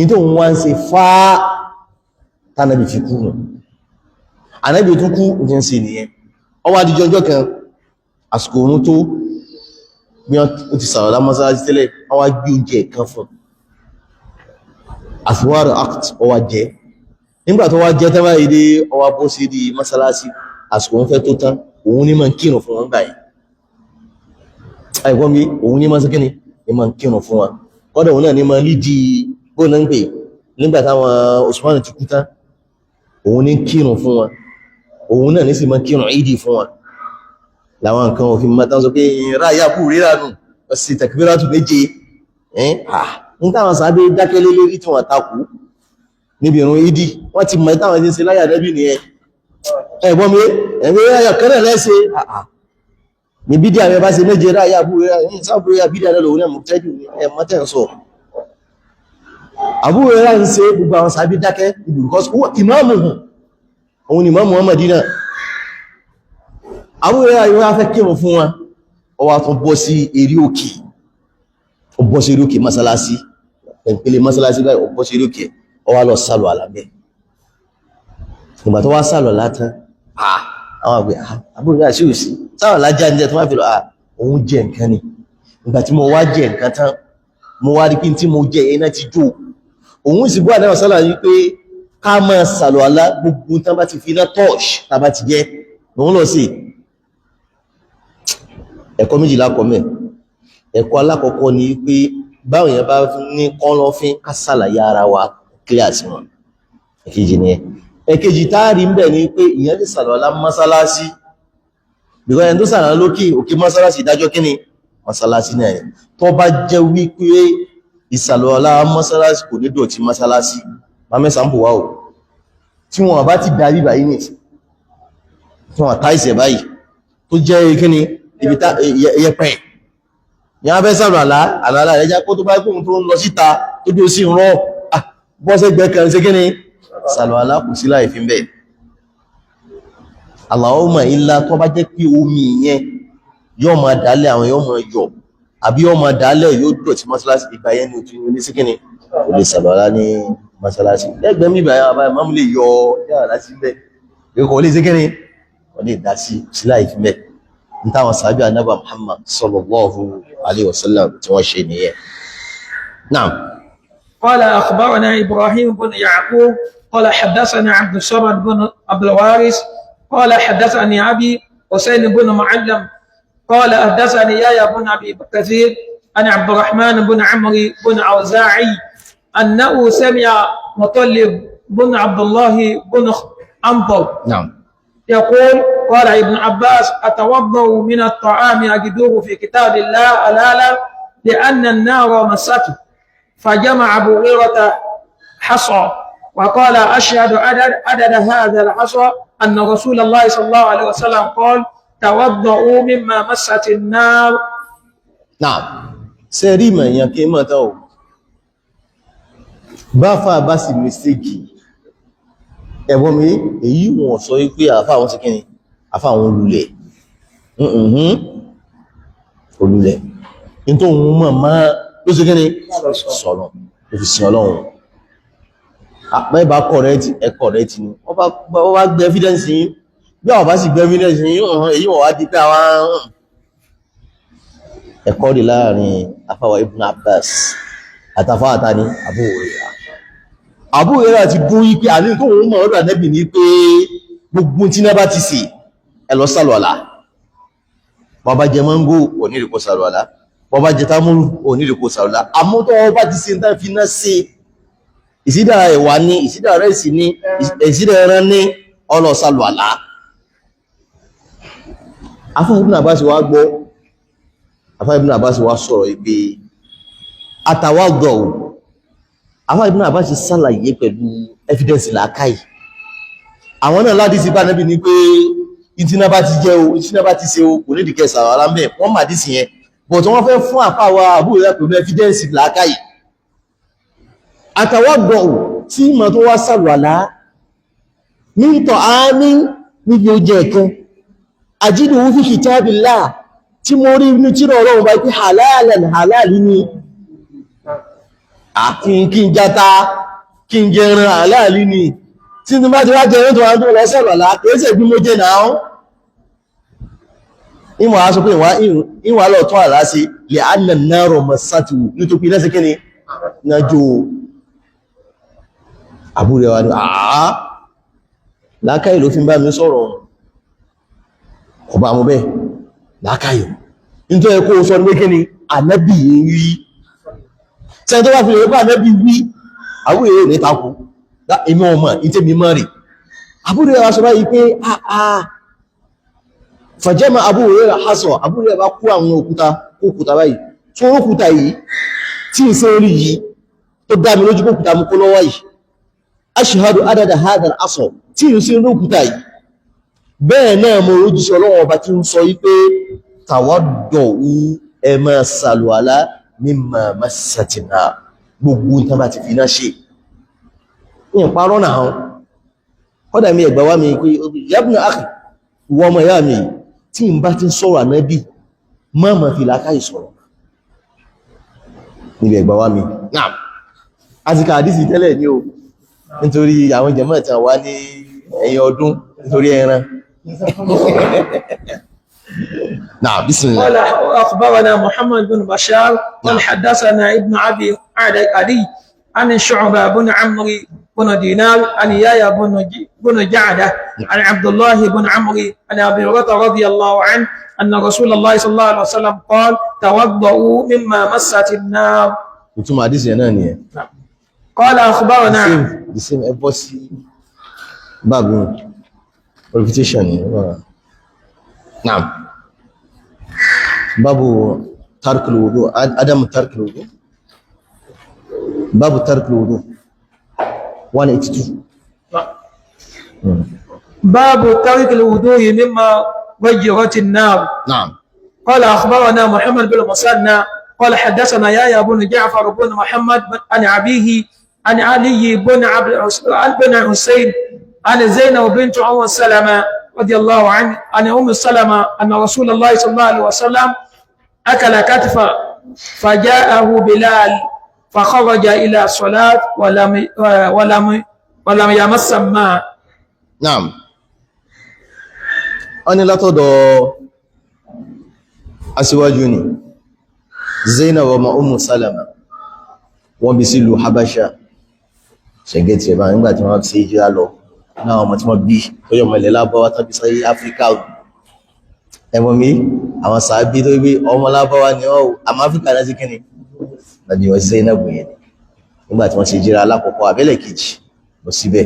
in tó ń wá ń ṣe fáá tánàbì fi kú nù Ànábì tún kú ìjẹ́ sí nìyẹn ọwá àdíjọjọ́ kan àsìkò òun tó bí wọ́n ti sàrọ̀lá mọ́sálásí tẹ́lẹ̀ ọwá gbé oúnjẹ kan fún àfiwárò act ọwá jẹ́ nígbà tó wá jẹ́ tẹ́bà ìdí ọwá bó sí di mọ́sálásí àsìkò òun fẹ́ tó tán òun ní máa ń kírun fún wọn báyìí àìgbọ́n mi òun ní máa ń sẹ́kẹ́ni ní máa ń kírun fún wọn kọ́dọ̀ òun náà ní máa ń lídi bó náà ń pè nígbà táwọn Usman ti kú tán òun ní kírun fún wọn òun náà ní sì máa ń kírun ìdí fún wọn láwọn nǹkan òfin mọ́ta sọ pé ráyà bú rírà nù ọ̀sì tẹ̀kìbíràtù méje ní táwọn sàábé dákẹ́lé lérí tí wọ́n takú níbi ìrun ìdí wọ́n ti mọ̀ táwọn ẹni ṣe láyà Nábì nìyẹn ẹ̀gbọ́n mi ẹ̀mí ráyà kẹ́rẹ̀ lẹ́sẹ̀ ní bídí àwọn ẹbá ṣe méje ráyà bú rírà ní sáàbù rírà bídí àdá lòun náà mú tẹ́jú ní ẹ̀mọ́tẹ́ ń sọ Abu Hurairah ń ṣe gbogbo àwọn sàábé dákẹ́ ìmáàmù òun ni Ìmáàmù Mádínà Abu Hurairah yóò wá fẹ́ kírun fún wọn ó wá tún bọ́ sí eré òkè mọ́sálásí pẹ̀lẹ̀ mọ́sálásí báyìí ó bọ́ sí eré òkè ó wá lọ sálọ alábẹ́ ìgbà tó wá sálọ látán àwọn àgbẹ̀ Abu Hurairah sí òsì sáwọn lájá ní ẹ̀ tó wá fi lọ òun jẹ nǹkan ni ìgbà tí mo wá jẹ nǹkan tán mo wá rí pé tí mo jẹ iná ti jó òun sì bọ́ àdáwọ̀ sálà yìí pé ká máa sálọ alá gbogbo tán bá ti fi iná tọ́ọ̀ṣì tá bá ti jẹ òun lọ sí ẹ̀kọ́ méjìlá kọ́mẹ̀ ẹ̀kọ́ alákọ̀ọ́kọ́ ni pé báwọn èèyàn bá ní kọ́lọ́fín ká ṣàlàyé ara wa kíláàsì wọn ẹ̀kejì ni ẹ̀kejì táàrí ń bẹ̀ ni pé ìyẹn lè sàlọ́lá mọ́sálásí bìkọ́ ẹni tó sàlọ́lá lókè òkè mọ́sálásí ìdájọ́ kí ni mọ́sálásí náà ẹ̀ tó bá jẹ́ wípé ìsàlọ́lá mọ́sálásí kò ní dọ̀tí mọ́sálásí mamẹ́sàn bò wá o tí wọ́n bá ti darí báyìí nì tí wọ́n táìsẹ̀ báyìí tó jẹ́ kí ni ibi tá yẹpẹ̀ yàn fẹ́ sàrò àlàlà ẹjá kó tó bá kóhun tó ń lọ síta tó bí ó sì rán bọ́sẹ̀gbẹ́ kan sí kí ni sàrò àlà kò sí láì fi ń bẹ̀ Allahumma illa tó bá jẹ́ pé omi yẹn yóò máa dálẹ̀ àwọn yóò máa yọ àbí yóò máa dálẹ̀ yóò dọ̀tí mọ́sálásí ìgbà yẹn ní òtún ní sí kí ni kò lè sàrò àlà ní mọ́sálásí lẹ́gbẹ̀ẹ́ mi ìbàyàn àbáyé máa lè yọ yàrá láti bẹ̀ kò lè sí kí ni kò lè dá sí láì fi bẹ̀ ntáwọn sàábí ànábì Muhammad sallallahu alaihi wasallam tí wọ́n ṣe nìyẹn. Naam. قال أخبرنا إبراهيم بن يعقوب قال حدثنا عبد الصمد بن عبد الوارث قال حدثني أبي حسين بن معلم قال حدثني يحيى بن أبي كثير عن عبد الرحمن بن عمرو بن أوزاعي أنه سمع مطلب بن عبد الله بن أنطر نعم يقول قال ابن عباس أتوضأ من الطعام أجدوه في كتاب الله حلالا لأن النار مسته فجمع أبو هريرة حصى وقال أشهد عدد هذا الحصى أن رسول الله صلى الله عليه وسلم قال توضأوا مما مست النار. نعم سيري من يكيمته bá fà bá sì mistake ẹ̀wọ́n mi èyí wọ́n sọ pé àfà àwọn sí kíni àfà àwọn olùlẹ̀ olùlẹ̀ ní tó wọ́n mọ̀ máa ló sí kíni sọ̀rọ̀ ló fi sin ọlọ́run mẹ́bà correct ni wọ́n bá gbé evidence yìí bí àwọn bá sì gbé evidence yìí èyí wọ́n wá di pé àwọn ẹ̀kọ́ rí láàrin afáwà Ibn Abbas àtàfáà àtàní Abu Hurairah ti dún yí pé àní tó wọ́n mọ̀ ọ̀rọ̀ Ànábì ní pé gbogbo tí náà bá ti sè ẹ lọ sàlùwàlá bọ́bá jẹ mọ́ngò onírìkó sàlùwàlá bọ́bá jẹ támúrù onírìkó sàlùwàlá àmútọ́ bá ti se ń tán fi náà se ìsídà ẹ̀wà ní ìsídà rẹ̀sì ní ìsídà ẹran ní ọlọ sàlùwàlá afá Ibn Abbas wá gbọ́ afá Ibn Abbas wá sọ̀rọ̀ ìgbé àtàwàgọ̀ afá Ibn Abbas sàlàyé pẹ̀lú evidence làákàyè àwọn náà láti sí bá Nábì ní pé ìtìná bá ti jẹ́ o ìtìná bá ti ṣe o kò ní dìkẹ́ sàrọ̀ mẹ́ wọ́n mà dì sí yẹn but wọ́n fẹ́ fún àfáwà Abu Hurairah pẹ̀lú evidence làákàyè àtàwàgọ̀ tí ma tó wá sàlùwàlá míntọ̀ àmì níbi oúnjẹ ẹ̀kan àjídù fi kitabillah tí mo rí ní tírà Ọlọ́run bá pé halal ni kí n jata kí n jẹran halal ni tí ní bá ti wá jẹran tó wá tó lọ sàlùwàlá kèése bí mo jẹ náà ìwọ̀n a sọ pé ìwọ̀n lọ tún àlá sí lè anna an-nar masatu nítorí lẹ́sẹ̀ kí ni nájò Abu Hurairah ní àá láákàyè ló fi ń bá mi sọ̀rọ̀ ọba mú bẹ́ láákàyè nítorí ẹkọ́ sọ ní pé kí ni Ànábì wí tẹ́ tó wá fi lè pé Ànábì wí Abu Hurairah ní takò èmi ọmọ ìtẹ́mi mọ́ rẹ̀ Abu Hurairah sọ báyìí pé fàjẹ́mà Abu Hurairah hasọ̀ Abu Hurairah bá kó àwọn òkúta báyìí tó òkúta yìí tí ń sẹ́ orí yìí tó dá mi lójú òkúta mú kó lọ́wọ́ yìí ashhadu adada hadha al-asr tí ń sẹ́ òkúta yìí bẹ́ẹ̀ náà mo rójú sí Ọlọ́run ọba tí ń sọ yí pé tawaddu ẹ máa sàlùwàlá mimma massatina gbogbo nǹkan bá ti fi náà ṣe ní ìparọ́ náà kọ́dà mi ẹ̀gbà wá mi pé yabna akhi ìwọ ọmọ ìyá mi tí ń bá ti ń sọ̀rọ̀ Ànábì máa fi làákàyè sọ̀rọ̀ níbi ẹ̀gbà wá mi náà àti ká àdísì tẹ́lẹ̀ ní o nítorí àwọn jàmáà tí wá ní ẹ̀yìn ọdún nítorí ẹran نعم بسم الله. قال أخبرنا محمد بن بشار قال حدثنا ابن أبي عدي عن شعبة بن عمرو بن دينار عن يايا بن جعدة عن عبد الله بن عمرو عن أبي هريرة رضي الله عنه أن رسول الله صلى الله عليه وسلم قال توضؤوا مما مست النار. ثم حديث يناني. قال أخبرنا the same embassy babu repetition. نعم باب ترك الوضوء عدم ترك الوضوء باب ترك الوضوء 182 باب ترك الوضوء مما غيرت النار. نعم قال أخبرنا محمد بن المثنى قال حدثنا يحيى بن جعفر بن محمد عن أبيه عن علي بن حسين عن زينب بنت أم سلمة رضي الله عنه عن أم سلمة أن رسول الله صلى الله عليه وسلم أكل كتفا فجاءه بلال فخرج إلى الصلاة ولم يمس الماء. نعم أنا لا تدو أسواجني زينب وما أم سلمة وبسلو حبشة شنجت يبان إنغا تمام سيجي الله náà ọmọ tí wọ́n bí ọjọ́ ọmọ ilẹ̀ lábọ́wá tàbí sáyé áfíríkà ẹmọ mi àwọn sàábí tó gbé ọmọ lábọ́wá ni ọ́ àmọ́ áfíríkà náà sí kíni nàbí wọ́n ṣe iná gbìyàn nígbà tí wọ́n ṣe jíra alákọ̀ọ́kọ́ abẹ́lẹ̀ kejì lọ síbẹ̀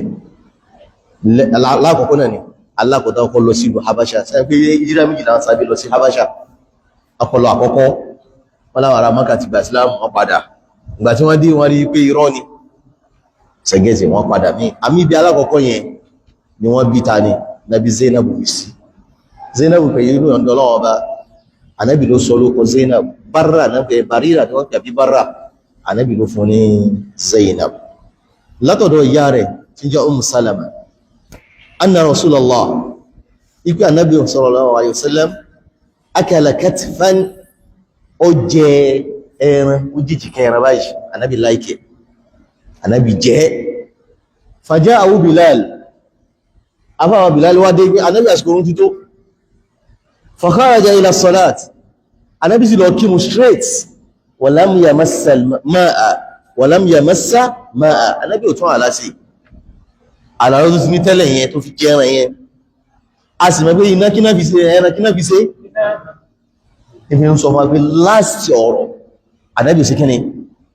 alákọ̀ọ́kọ́ náà ni alákọ̀ọ́kọ́ ọkọ̀ lọ sí ìlú habasha sáyẹn pé jíra méjìlá wọn sàábí lọ sí habasha ọpọlọ àkọ́kọ́ wọn láwọn ará Mákà ti gbà sílámù wọn padà ìgbà tí wọ́n dé wọ́n rí pé irọ́ ni ṣẹ̀gẹ́sì wọn padà mí àmì ibi alákọ̀ọ́kọ́ yẹn ni wọ́n bí ta ni nàbí Zainabu wí sí Zainabu pẹ̀lú inú ọ̀dọ́ ọlọ́wọ́ bá Ànábì ló sọ lóko Zainabu Barra náà pẹ̀ Barira ni wọ́n pẹ̀ bí Barra Ànábì ló fún ní Zainab látọ̀dọ̀ ìyá rẹ̀ tí jẹ́ Salama anna Rasulullah ipe Ànábì sallallahu alayhi wa sallam akala katfan ó jẹ ẹran ó jíjì kẹran báyìí Ànábì láìkẹ̀ Ànábì jẹ́ faja'ahu Bilal afáwà Bilal wá dé pé Ànábì àsìkò oorun tító fa kharaja ila salat Ànábì sì lọ kírun straight walam yamassa ma'a Ànábì ò tún àlásì àlàró tó ti ní tẹ́lẹ̀ yẹn tó fi jẹ́ran yẹn a sì mọ̀ pé iná kí náà fi ṣe ẹran kí náà fi ṣe ìfẹ́ ń sọ fún wa pé láti ọ̀rọ̀ Ànábì ò sí kíni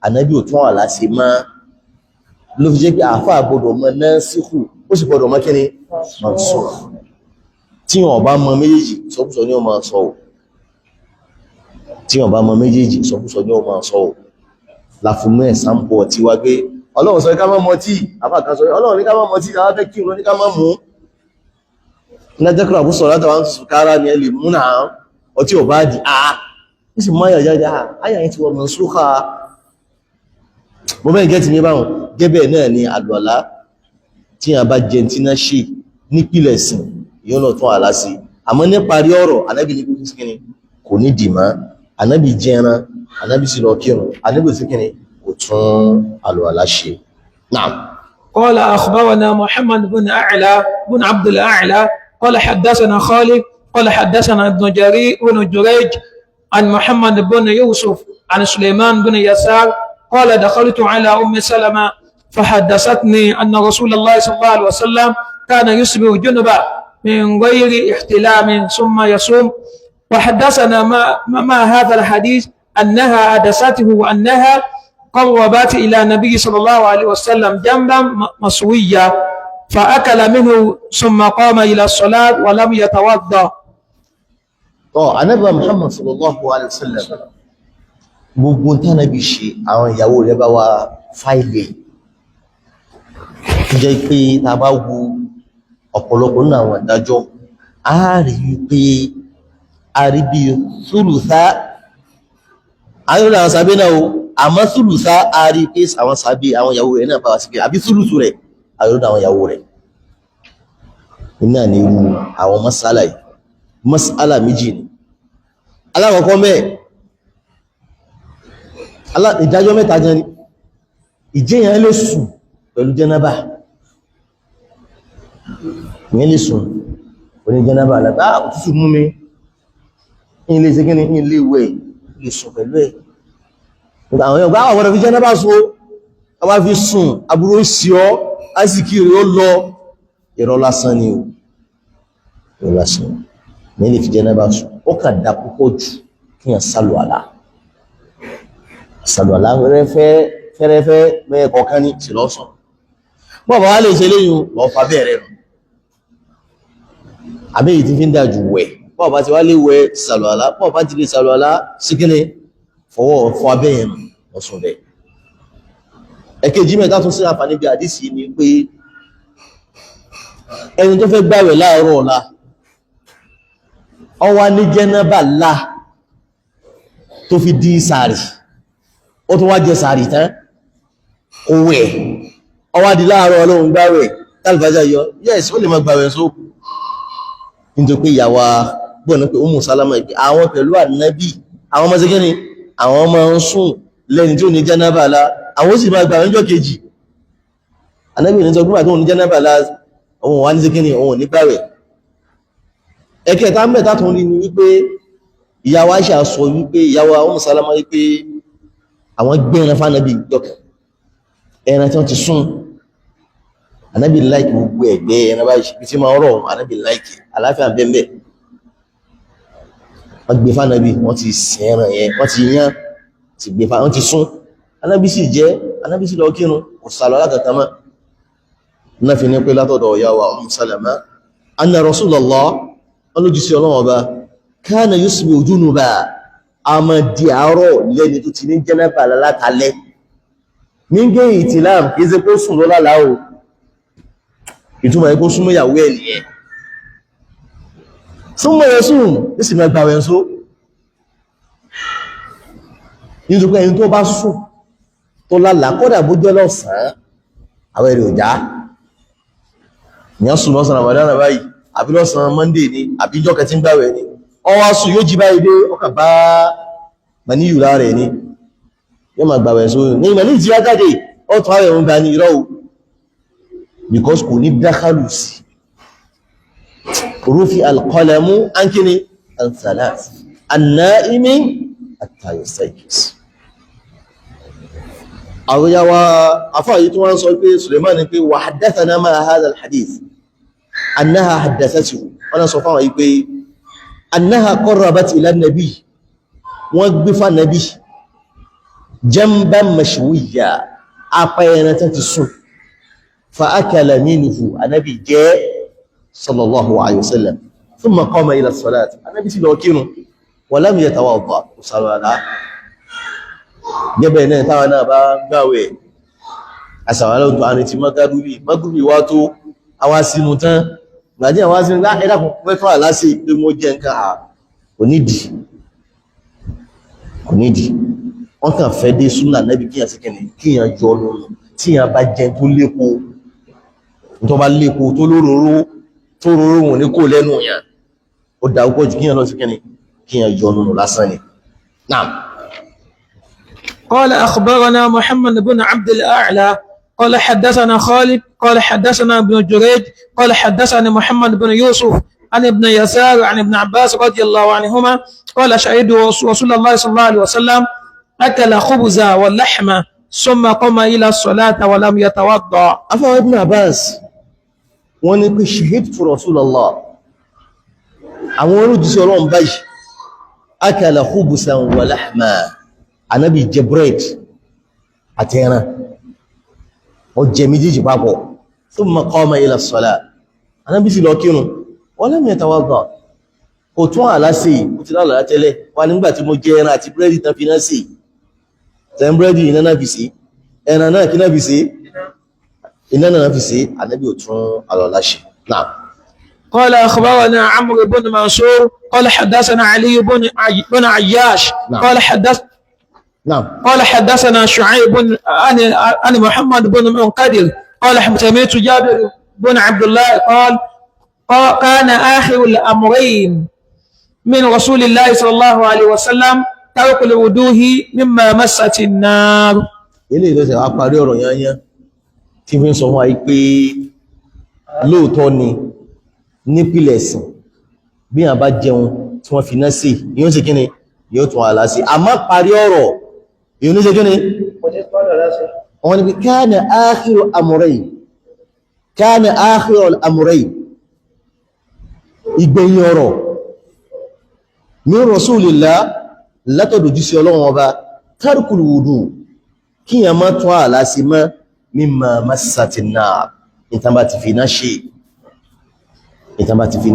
Ànábì ò tún àlásì máa ló fi jẹ́ pé àfá àgbọ́dọ̀ mọ́ náà síkù ó sì gbọ́dọ̀ mọ́ kíni mansukh tí wọ́n bá mọ méjèèjì sọkúsọ ní ọmọ sọ tí wọ́n bá mọ méjèèjì sọkúsọ ní ọmọ sọ láfúnmọ́ ẹ̀sánpọ̀ tí wá gbé Ọlọ́run sọ ká má mọ tí àfáàkan sọ Ọlọ́run ní ká má mọ tí àwọn fẹ́ kí ní ká má mú lẹ́jẹ́kùnrin àbúsọ̀ látàwọn kára ní ẹlì mú náà ọtí ò bá di àá ní sì máyà jáde àyà yẹn ti wọ́n mansukha mo mẹ́rin gẹ́ ti ní báwọn gẹ́bẹ̀ náà ni àlùwàlá tí a bá jẹ tí náà ṣe nípìlẹ̀ sìn yóò lọ tún àlá sí àmọ́ ní parí ọ̀rọ̀ Ànábì ní kúkú síkíní kò ní dìmá Ànábì jẹran Ànábì sí lọ kírun Ànábì síkíní kò tún àlùwàlá ṣe. Naam. قال أخبرنا محمد بن أعلى بن عبد الأعلى قال حدثنا خالد قال حدثنا ابن جريج عن محمد بن يوسف عن سليمان بن يسار قال دخلت على أم سلمة فحدثتني أن رسول الله صلى الله عليه وسلم كان يصبح جنبا من غير احتلام ثم يصوم وحدثنا ما هذا الحديث أنها حدثته وأنها قربت إلى النبي صلى الله عليه وسلم جنبا مسويا فأكل منه ثم قام إلى الصلاة ولم يتوضأ. Ànábì Muhammad sallallahu alaihi wasallam gbogbo tánàbí ṣe àwọn ìyàwó rẹ̀ bá wá fáìlì jẹ́ pé ta bá wo ọ̀pọ̀lọpọ̀ nínú àwọn ìdájọ́ a rí pé a rí bí thulutha ayọ́lá àwọn sàbẹ́ náà o àmọ́ thulutha a rí pé àwọn sàbẹ́ àwọn ìyàwó rẹ̀ náà bá wá sí pé àbí thuluthu rẹ̀ ayọ́lá àwọn ìyàwó rẹ̀ iná ní irú àwọn masala yìí masala méjì ni alákọ̀ọ́kọ́ mẹ́ẹ̀ ìdájọ́ mẹ́ta gan ni ìjẹ́yàn lè sùn pẹ̀lú jẹ́nàbà ìyẹn lè sùn pẹ̀lú jẹ́nàbà látà òtútù mú mi ilé ìsẹ́kíní ilé ìwẹ̀ lè sùn pẹ̀lú ẹ̀ àwọn ẹgbẹ́ àwọn ọ̀rọ̀ fi jẹ́nàbà so a wá fi sùn aburú sí ọ́ àìsìkiri ó lọ irọ́ lásán ni o irọ́ lásán ní ilé fi jẹ́nàbà sùn ó kà dá púpọ̀ jù kíyàn sálùwàlá sàlùwàlá fẹ́rẹ́fẹ́ mẹ́ẹ̀kọ̀ọ̀kan ní sí lọ́sàn bọ́ọ̀bá wá lè ṣe léyìn lọ fà bẹ̀rẹ̀ rẹ̀ àbẹ́yìí tí fi ń dájú wẹ̀ bọ́ọ̀bá ti wá lè wẹ̀ sàlùwàlá bọ́ọ̀bá ti lè sàlùwàlá síkíní fọwọ́ fọ́ abẹ́yẹn lọ́sùn bẹ̀. ẹ̀kejì mẹ́ta tún sí àǹfààní bí àdísì ni pé ẹni tó fẹ́ gbàwẹ̀ láàárọ̀ ọ̀la ó wá ní jẹ́nàbà lá tó fi di sàárì ó tún wá jẹ sàárì tán owó ẹ̀ ọwá di láàárọ̀ ọlọ́run gbáwẹ̀ tálífàjá yọ yes ó lè máa gbàwẹ̀ só nítorí pé ìyàwó gbọ́nà pé Ummu Salama ìpé àwọn pẹ̀lú Ànábì àwọn ọmọ ṣẹ́gẹ́ ni àwọn ọmọ ń sùn lẹ́ni tí ó ní jánábà lá àwọn ó sì máa gbàwẹ̀ ọjọ́ kejì Ànábì ní sọ gbọ́nà tó ní jánábà lá òun wà ní ṣẹ́gẹ́ ni òun ní gbàwẹ̀ ẹ̀kẹta mẹ́ta tó rí ni wípé ìyàwó Àìṣà sọ wípé ìyàwó Ummu Salama wípé àwọn gbẹ̀rẹ̀ fánàbí dọ́kẹ̀ ẹran tí wọ́n ti sún Ànábì láìkì gbogbo ẹgbẹ́ ẹran báyìí tí ma rọ̀ Ànábì láìkì aláfíà bẹ́ẹ̀ wọ́n gbé fánàbí wọ́n ti sin ẹran yẹn wọ́n ti yán ti gbé fánàbí wọ́n ti sún Ànábì sì jẹ́ Ànábì sì lọ kírun kò sàlọ́ látàtà mọ́ náà fi ní pé látọ̀dọ̀ ìyàwó Ummu Salama anna Rasulullah ọlójúsí ọlọ́wọ́ bá kana yusbihu junuba àmà di àárọ̀ lẹ́ni tó ti ní jẹ́nàbà látàlẹ́ ní gẹ́ ìtìláàm kìí ṣe kó sùn lọ́lá láò ìtumọ̀ ẹkó súnmọ́ ìyàwó ẹ̀ nìyẹn súnmọ́ ẹ̀ sùn ní sì mẹ́gbà rẹ̀ só nítorí ẹni tó bá sùn tó lálà kọ́dà bó jẹ́ lọ́sàn-án àwẹ̀ rẹ̀ ò já ìyẹn sùn lọ́sàn Ramadan báyìí àbí lọ́sàn Monday ni àbí ìjọ́ kẹtí ń gbàwẹ̀ ni ọwọ́ sùn yóò jí báyìí dé ọkà bá maníyù lára rẹ̀ ni yóò máa gbàwẹ̀ sóyún ní ìmọ̀ ní ìjì ajáde ọ̀tún àwẹ̀ ń ga ní irọ́ o because kò ní dákàlù sí rufi alqalamu an kini an thalath an-na'imi hatta yastayqiz àwòyàwó afáàyí tó wọ́n sọ pé Suleiman ni pé wà haddathana ma hadha al-hadith annaha haddathatu wọ́n sọ fáwọn yí pé annaha qarrabat ila an-nabi wọ́n gbé fún nabi jamban mashwiya apẹ̀yẹnà tán ti sùn fa akala minhu anabi jẹ́ sallallahu alayhi wa sallam thumma qama ila as-salat anabi ti lọ kírun wa lam yatawadda salala gẹ́bẹ̀ náà táwọn náà bá gbàwẹ̀ àsàwàlá òtò àrin ti magrubi wá tó àwa sínú tán gbàdí àwa sínú ẹ̀dàkùn pẹ́fà lásì pé mo jẹ́ nǹkan kò nídìí wọ́n kàn fẹ́ dé súnà nẹ́bí kíyàn sí kẹ́ni kíyàn jọ lónà tíyàn bá jẹ tó lépo tó bá lépo tó lóróró wọn ní kò lẹ́nu yàn ó dá púpọ̀ jù kíyàn lọ sí kẹ́ni kíyàn jọ lónà lásán ni náà. قال أخبرنا محمد بن عبد الأعلى قال حدثنا خالد قال حدثنا ابن جريج قال حدثنا محمد بن يوسف عن ابن يسار عن ابن عباس رضي الله عنهما قال شهد رسول الله صلى الله عليه وسلم أكل خبزا واللحم ثم قام إلى الصلاة ولم يتوضأ. أفا ابن عباس ونقول شهدت رسول الله أمور جسرون بي أكل خبزا ولحما Ànábì jẹ bread àti ẹran ó jẹ méjèèjì papọ̀ thumma qama ila as-salat Ànábì sì lọ kírun wa lam yatawadda kò tún àlásì ó ti lálàá tẹ́lẹ̀ wà nígbà tí mo jẹ ẹran àti búrẹ́dì tán fi náà sí tẹ́ búrẹ́dì iná náà fi sí ẹran náà kí náà fi sí iná náà fi sí Ànábì ò tún àlọ́lá ṣe náà. قال أخبرنا عمرو بن منصور قال حدثنا علي بن عياش قال حدثنا شعيب عن محمد بن منقدر قال سمعت جابر بن عبد الله قال كان آخر الأمرين من رسول الله صلى الله عليه وسلم ترك الوضوء مما مست النار. eléyìí ló ṣe wá parí ọ̀rọ̀ yányán tí fi ń sọ fún wa pé lóòótọ́ ni nípìlẹ̀ ẹ̀sìn bí wọ́n bá jẹun tí wọ́n fi náà sí yóò ṣe kíni yóò tún àlá sí àmọ́ parí ọ̀rọ̀ yóò ní ṣe kíni wọ́n ni bí kana akhiru amrayn ìgbẹ̀yìn ọ̀rọ̀ min rasulillah látọ̀dọ̀ sí Ọlọ́run ọba tarkul wudu kí yàn má tún àlá sí mọ́ mimma massatin nar ìtàbà ti fi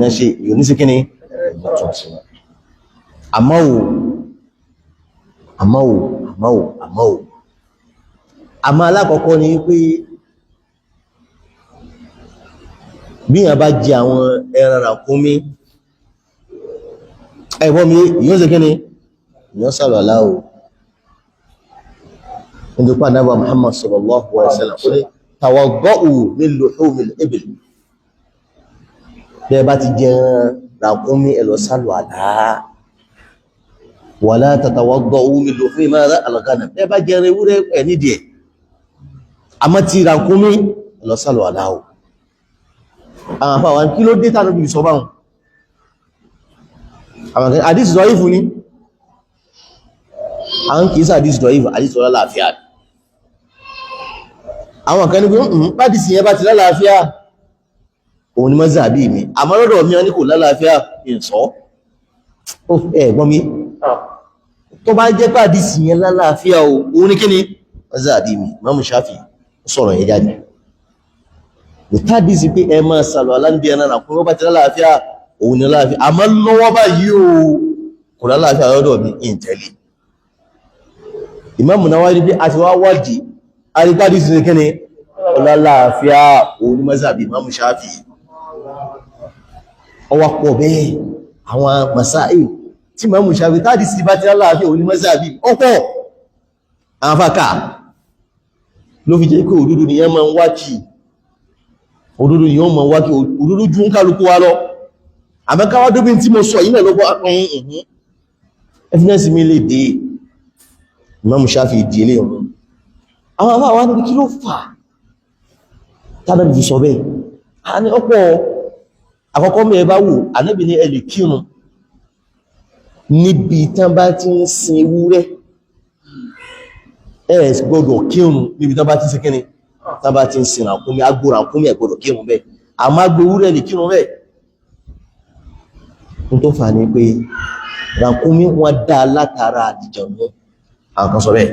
náà ṣe yóò ní sí kíni àmọ́ alákọ̀ọ́kọ́ ni pé bí yàn bá jẹ àwọn ẹran ràkúnmí ẹ̀bọ́n mi yóò ṣe kíni yóò sàrọ̀ aláwò nítorí Ànábì Muhammad sallallahu alaihi wasallam pé tawadda'u min luhumil ibil bẹ́ẹ̀ bá ti jẹ ràkúnmí ẹ lọ sàrọ̀ àlá wala tatawadda'u min luhumi madha al-ghanam bẹ́ẹ̀ bá jẹ ewúrẹ́ ẹ̀ nídìí ẹ̀ àmọ́ ti ràkúnmí ẹ lọ sàrọ̀ aláwò àwọn àfáà wọn kí ló dé tánà bí sọ báhùn àwọn akẹ́ àdísì sọ ìfún ní àwọn kìí sà àdísì sọ ìfún àdísì sọ lálàáfíà àwọn akẹ́ ní pé bádìsì yẹn bá ti lálàáfíà òun ni mọ́sí àbí mi àmọ́ lọ́dọ̀ mi ní kò lálàáfíà ìsọ́ ẹ̀gbọ́n mi tó bá jẹ́ pé àdísì yẹn lálàáfíà òun ní kíni mọ́sí àbí mi Imam Shafi'i sọ̀rọ̀ yẹn jáde ìtàdísì pé ẹ máa sàlọ̀ aláǹdí ẹ̀nà àkùnrin ọba ti lálàáfíà òun ni láàáfíà àmọ́ lọ́wọ́ bá yí o kò lálàáfíà lọ́dọ̀ mi ìntẹ̀lẹ̀ Imam Nawawi bí a ti wá wádìí arígbádìsì ní kíni lálàáfíà òun ni mazhabi Imam Shafi'i ọwà pọ̀ bẹ́ẹ̀ àwọn masáì tí Imam Shafi'i tàdísì bá ti lálàáfíà òun ni mazhabi ọkọ̀ àwọn fàkà ló fi jẹ́ pé òdodo nìyẹn máa ń wá kí òdodo nìyẹn máa ń wá kí òdodo ju ń kálukú wa lọ àmọ́ káwá dóbi tí mo sọ yìí náà lọ́pọ̀ evidence mi lè dé Imam Shafi'i ìdí ilé ọ̀rọ̀ àwọn àwọn àwọn níbi kí ló fà tánàbí fi sọ bẹ́ẹ̀ a ní ọ̀pọ̀ àkọ́kọ́ mẹ́ bá wò Ànábì ní ẹ lè kírun níbi tán bá ti ń sin ewúrẹ́ ẹ gbọ́dọ̀ kírun níbi tán bá ti ń sin kíni tán bá ti ń sin ràkúnmí agbó ràkúnmí ẹ gbọ́dọ̀ kírun bẹ́ẹ̀ àmọ́ agbó ewúrẹ́ lè kírun bẹ́ẹ̀ n tó fà ní pé ràkúnmí wọn dá látara àlìjànú àwọn kan sọ bẹ́ẹ̀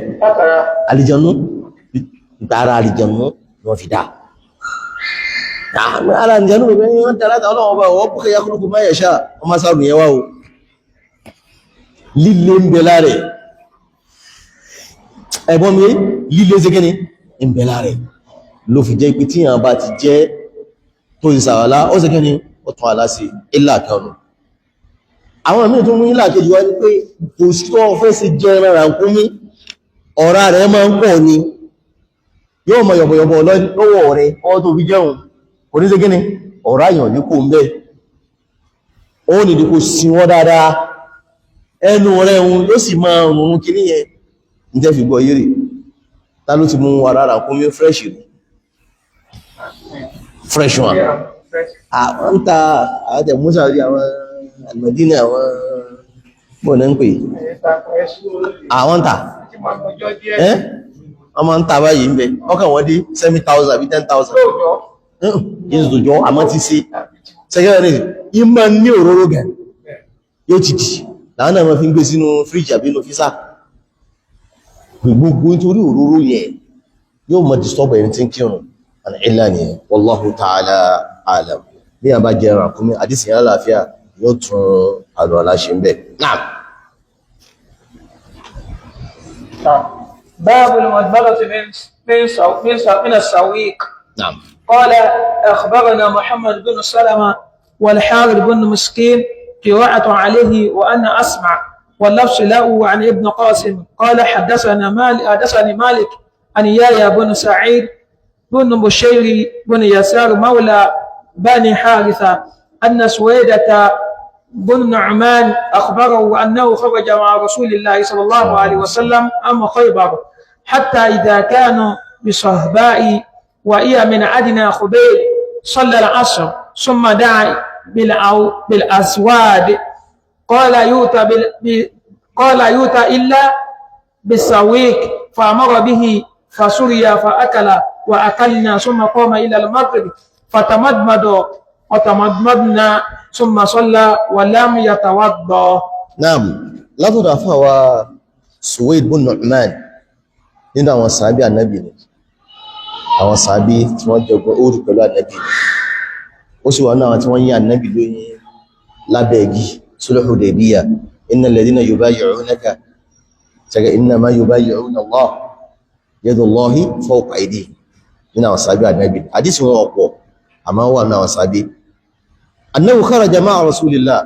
àlìjànú ìtara àlìjànú wọ́n fi dá ara àlìjànú rẹ̀ wọ́n dá látara ọlọ́wọ́ bá wọ́n búkẹ́ yakhluqu ma yasha ọmọ sáàrùn yẹwà o líle ń bẹ láàrẹ̀ ẹ̀gbọ́n mi líle ṣe kíni ń bẹ láàrẹ̀ ló fi jẹ́ pé tí yàn bá ti jẹ́ tó ìsàwàlá ó ṣe kíni ó tún àlá sí ilá kẹrù àwọn míì tó mú ilá kejì wá ní pé kò sí tó fẹ́ sí jẹ́ ẹran ràkúnmí ọ̀rá rẹ̀ máa ń pọ̀ ni yóò mọ yọ̀bọ̀yọ̀bọ̀ lọ́wọ́ rẹ̀ ọwọ́ tó fi jẹun kò ní ṣe kíni ọ̀rá yàn ní kò ń bẹ́ ó nìdí kò sí wọ́n dáadáa ẹnu rẹ̀ ohun yóò sì máa rùn kí ní yẹn ní tẹ́ fi gbọ́ yìí tá ló ti mú ara ràkúnmí fresh one àwọn ń ta àwọ́tẹ̀ músà rí àwọn Al-Madina àwọn bọ́ náà ń pè àwọn ń ta wọ́n máa ń ta báyìí ń bẹ ọkàn wọ́n dé 7,000 àbí 10,000 ìzòjọ́ àmọ́ ti sí sẹ́gẹ́rẹ́ ìmọ̀ ní òróró gẹ̀ yóò ti dì láwọn náà ma fi ń gbé sínú fríjì àbí inú físà gbogbo nítorí òróró yẹn yóò mọ̀ disturb ẹni tí ń kírun àni ìlà ni wallahu ta'ala alam bí a bá jẹ ràkúnmí àdísì yẹn láàáfíà yóò tún àlọ́ aláṣẹ ń bẹ̀ náà باب المدبرة من السويق. نعم. قال أخبرنا محمد بن سلمة والحارث بن مسكين قراءة عليه وأنا أسمع واللفظ له عن ابن قاسم قال حدثني مالك عن يايا بن سعيد بن بشير بن يسار مولى بني حارثة أن سويدة بن نعمان أخبره أنه خرج مع رسول الله صلى الله عليه وسلم أم خيبر حتى إذا كانوا بصهباء وهي من أدنى خبيل صلى العصر ثم دعا بالأسواد قال يؤتى إلا بالسويق فأمر به فسري فأكل وأكلنا ثم قام إلى المغرب فتمدمد وتمدمدنا ثم صلى ولم يتوضا. نعم لا تدافع سويد بن نعمان nínú àwọn sàábí ànábì ni àwọn sàábí tí wọ́n jọgbọ́n ó rí pẹ̀lú ànábì ó sì wà náà tí wọ́n yí ànábì lóyìn lábẹ́ igi sulhu Hudaybiyah innal ladhina yubayyi'unaka innama yubayyi'una Allah yadullahi fawqa aydihim nínú àwọn sàábí ànábì àdísì wọn ọ̀pọ̀ àmọ́ wà náà àwọn sàábí annahu kharaja ma'a rasulillah